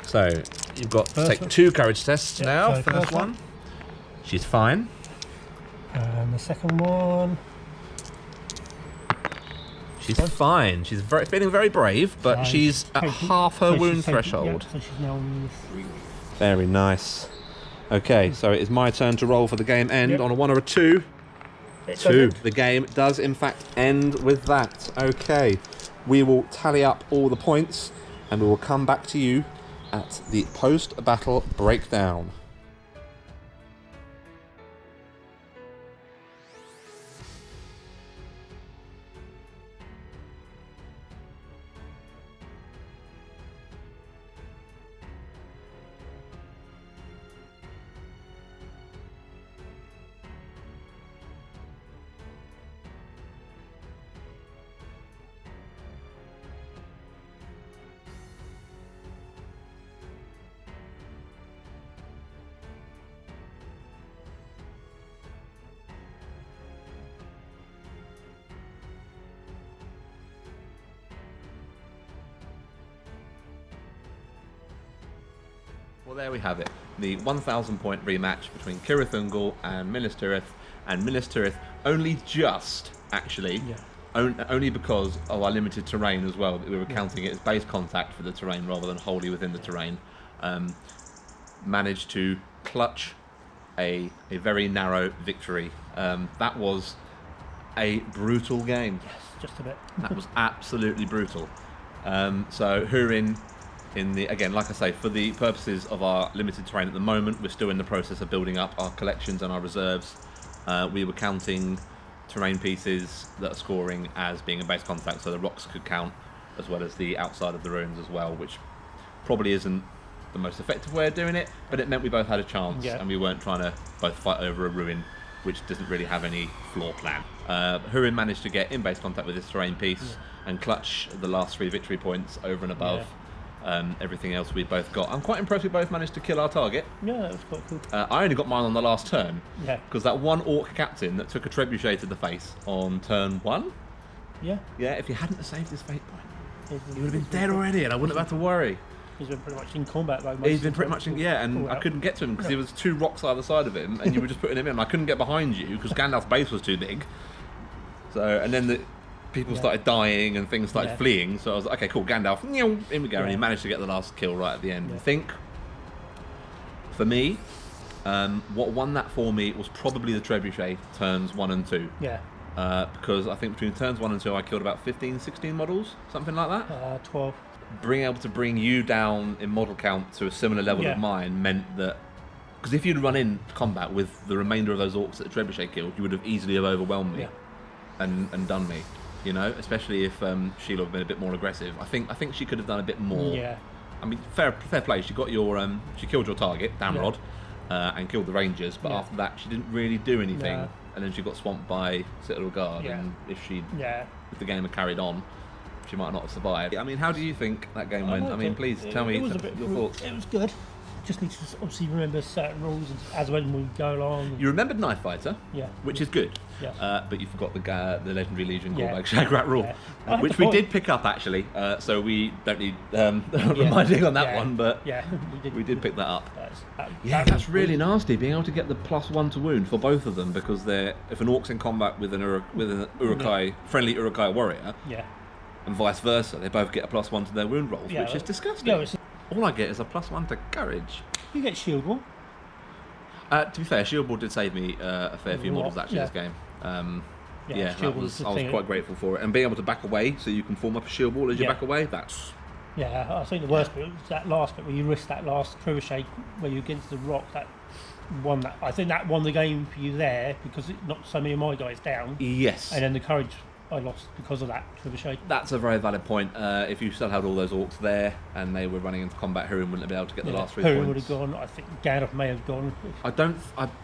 So you've got to First take one. 2 courage tests Yep, now so for this first one. one. She's fine. And the second one. She's fine. She's feeling very brave, but So she's at taking- half her so she's wound taking- threshold. Yeah, so she's now on 3. Very nice. Okay, so it is my turn to roll for the game end Yep. on a 1 or a 2. It 2. doesn't. The game does in fact end with that. Okay, we will tally up all the points and we will come back to you at the post-battle breakdown. Well, there we have it. The 1,000 point rematch between Cirith Ungol and Minas Tirith. And Minas Tirith only just, actually, Yeah. only because of our limited terrain as well. We were counting it as base contact for the terrain rather than wholly within the terrain. Managed to clutch a very narrow victory. That was a brutal game. Yes, just a bit. That was absolutely brutal. So Hurin, again, like I say, for the purposes of our limited terrain at the moment, we're still in the process of building up our collections and our reserves. We were counting terrain pieces that are scoring as being a base contact, so the rocks could count as well as the outside of the ruins as well, which probably isn't the most effective way of doing it, but it meant we both had a chance, Yeah. and we weren't trying to both fight over a ruin which doesn't really have any floor plan. Hurin managed to get in base contact with this terrain piece and clutch the last 3 victory points over and above everything else we both got. I'm quite impressed we both managed to kill our target. Yeah, that was quite cool. I only got mine on the last turn, Yeah. because that one orc captain that took a trebuchet to the face on turn 1, Yeah. yeah, if he hadn't saved his fate point, He's he would have been dead already and I wouldn't have had to worry. He's been pretty much in combat like most He's of been the pretty time. much in, yeah, and Cool I out. couldn't get to him because there was 2 rocks either side of him, and you were just putting him in. I couldn't get behind you because Gandalf's base was too big. So, and then the people started dying and things started fleeing. So I was like, okay, cool, Gandalf, in we go, and he managed to get the last kill right at the end. Yeah. I think for me, what won that for me was probably the trebuchet turns 1 and 2. Yeah. Because I think between turns 1 and 2, I killed about 15, 16 models, something like that. 12. Being able to bring you down in model count to a similar level Yeah. of mine meant that, because if you'd run in combat with the remainder of those orcs that the trebuchet killed, you would have easily have overwhelmed me and done me, you know, especially if Shelob had been a bit more aggressive. I think she could have done a bit more. Yeah. I mean, fair play. She got your she killed your target, Damrod, and killed the rangers. But after that, she didn't really do anything. No. And then she got swamped by Citadel Guard. Yeah. And if Yeah. the game had carried on, she might not have survived. I mean, how do you think that game went? I mean, please tell me was your thoughts. It was good. Just need to obviously remember certain rules as when we go along. You remembered Knife Fighter, Yeah. which is good. Yeah. But you forgot the Legendary Legion Yeah. callback Shagrat rule, Yeah. I had which the we point. did pick up actually. So we don't need reminding on that one, but yeah, we did pick that up. That That's was really good. nasty. Being able to get the +1 to wound for both of them, because if an orc's in combat with an Uruk-hai friendly Uruk-hai warrior, Yeah. and vice versa, they both get a +1 to their wound rolls, Yeah, which is disgusting. No, it's, All I get is a +1 to courage. you get shield wall. To be fair, Shield Ball did save me a fair few models actually this game. Yeah, Shield Ball was I was quite grateful for it, and being able to back away, so you can form up a Shield Ball as you back away. That's I think the worst bit was that last bit where you risked that last trebuchet where you against the rock. I think that won the game for you there because it knocked so many of my guys down. Yes. And then the courage I lost because of that trebuchet. That's a very valid point. If you still had all those orcs there and they were running into combat, Hurin wouldn't have been able to get the last 3 points. Hurin would have gone. I think Gandalf may have gone.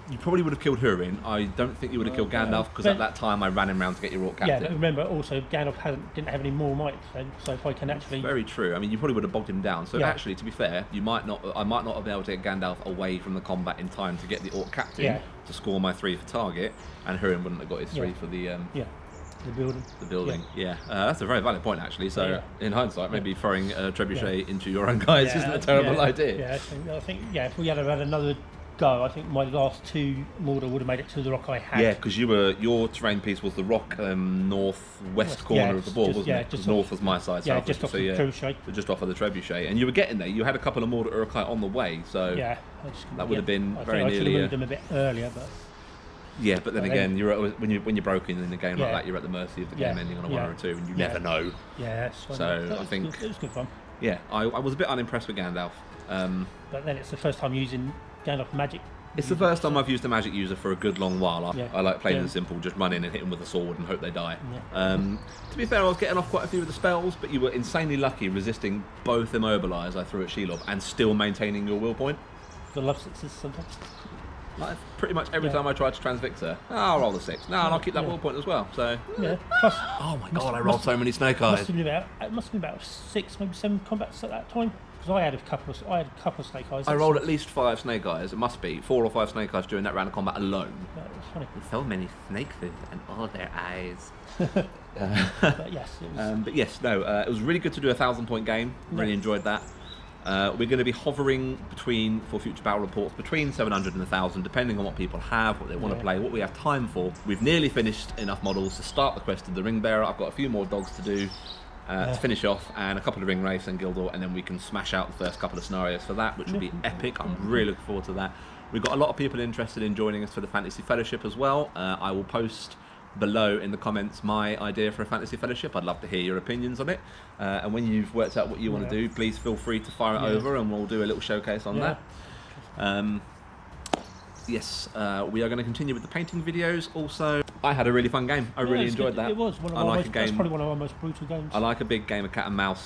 You probably would have killed Hurin. I don't think you would have killed Gandalf because at that time I ran him around to get your orc captain. Yeah, but remember also Gandalf didn't have any more might then, so if I can actually... Very true. I mean, you probably would have bogged him down. So actually, to be fair, I might not have been able to get Gandalf away from the combat in time to get the orc captain to score my 3 for target, and Hurin wouldn't have got his 3 for the... The building, that's a very valid point actually. So in hindsight, maybe throwing a trebuchet into your own guys isn't a terrible idea. Yeah, I think if we had had another go, I think my last 2 Mordor would have made it to the rock I had. Yeah, because your terrain piece was the rock northwest corner of the board, wasn't it? Just north was my side. Yeah, just off the trebuchet. Just off of the trebuchet, and you were getting there. You had a couple of Mordor Uruk-hai on the way, so that would have been very nearly. I should have moved them a bit earlier, but. Yeah, but then again, when you're broken in a game like that, you're at the mercy of the game ending on a 1 or a 2, and you never know. Yeah, so I think it was good fun. Yeah, I was a bit unimpressed with Gandalf. But then it's the first time using Gandalf magic. It's the first time I've used a magic user for a good long while. I like plain and simple, just run in and hit them with a sword and hope they die. To be fair, I was getting off quite a few of the spells, but you were insanely lucky resisting both immobilize I threw at Shelob and still maintaining your will point. The love sixes sometimes. Like pretty much every time I tried to transfix her, I'll roll the 6. No, and I'll keep that will point as well. So plus, oh my god, I rolled so many snake eyes. It must have been about 6, maybe 7 combats at that time. Because I had a couple of snake eyes. I rolled at least 5 snake eyes. It must be 4 or 5 snake eyes during that round of combat alone. That was funny. So many snake food and all their eyes. But yes, it was really good to do a 1,000-point game. Really enjoyed that. We're going to be hovering for future battle reports between 700 and 1,000, depending on what people have, what they want to play, what we have time for. We've nearly finished enough models to start the quest of the Ring Bearer. I've got a few more dogs to do to finish off, and a couple of Ring Wraiths and Gildor, and then we can smash out the first couple of scenarios for that, which will be epic. I'm really looking forward to that. We've got a lot of people interested in joining us for the Fantasy Fellowship as well. I will post below in the comments my idea for a Fantasy Fellowship. I'd love to hear your opinions on it, and when you've worked out what you want to do, please feel free to fire it over and we'll do a little showcase on that. We are going to continue with the painting videos. Also, I had a really fun game. I really enjoyed that. It was one of that's probably one of our most brutal games. I like a big game of cat and mouse.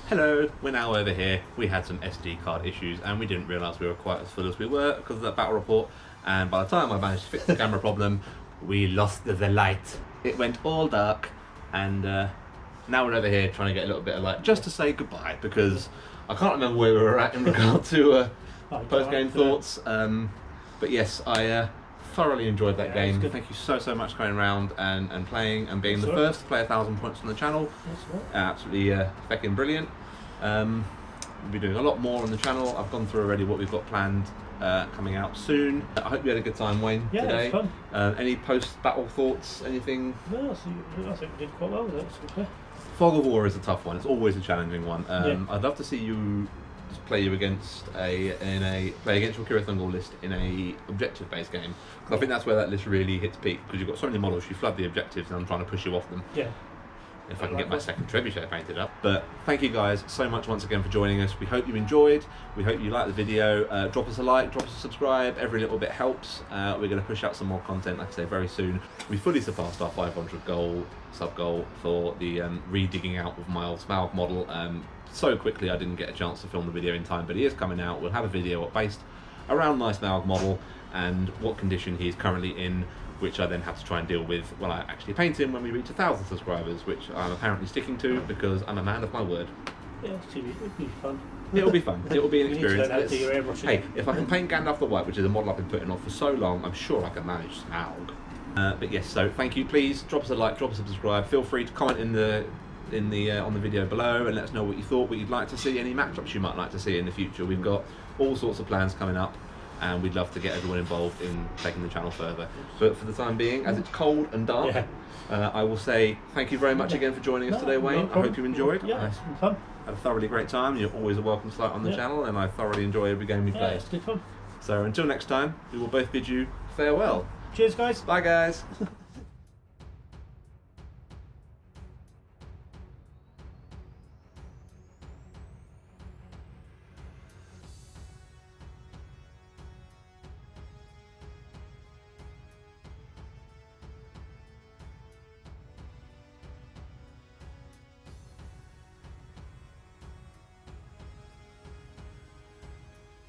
Hello, we're now over here. We had some SD card issues and we didn't realise we were quite as full as we were because of that battle report, and by the time I managed to fix the camera problem, we lost the light. It went all dark, and now we're over here trying to get a little bit of light just to say goodbye, because I can't remember where we were at in regard to post-game thoughts. But yes, I thoroughly enjoyed that game. Thank you so much for coming around and playing and being the first to play 1,000 points on the channel. Absolutely feckin' brilliant. We'll be doing a lot more on the channel. I've gone through already what we've got planned coming out soon. I hope you had a good time, Wayne, today. It was fun. Any post-battle thoughts? Anything? No, I think we did quite well with it. Fog of War is a tough one. It's always a challenging one. I'd love to see you play against your Cirith Ungol list in a objective-based game, because I think that's where that list really hits peak, because you've got so many models, you flood the objectives, and I'm trying to push you off them. If I can get my second trebuchet painted up. But thank you guys so much once again for joining us. We hope you enjoyed. We hope you liked the video. Drop us a like, drop us a subscribe. Every little bit helps. We're going to push out some more content, like I say, very soon. We fully surpassed our 500 sub goal for the re-digging out of my old Smaug model. So quickly I didn't get a chance to film the video in time, but he is coming out. We'll have a video based around my Smaug model and what condition he is currently in, which I then have to try and deal with when I actually paint him when we reach 1,000 subscribers, which I'm apparently sticking to because I'm a man of my word. Yeah, it'll be fun. It'll be fun. It'll be an experience. Hey, if I can paint Gandalf the White, which is a model I've been putting off for so long, I'm sure I can manage Smaug. But yes, so thank you. Please drop us a like, drop us a subscribe. Feel free to comment on the video below and let us know what you thought, what you'd like to see, any matchups you might like to see in the future. We've got all sorts of plans coming up, and we'd love to get everyone involved in taking the channel further. But for the time being, as it's cold and dark, I will say thank you very much again for joining us today, Wayne. I hope you enjoyed. Yeah, it's been fun. had a thoroughly great time. You're always a welcome sight on the channel, and I thoroughly enjoy every game we Yeah, play. it's good fun. So until next time, we will both bid you farewell. Cheers, guys. Bye, guys.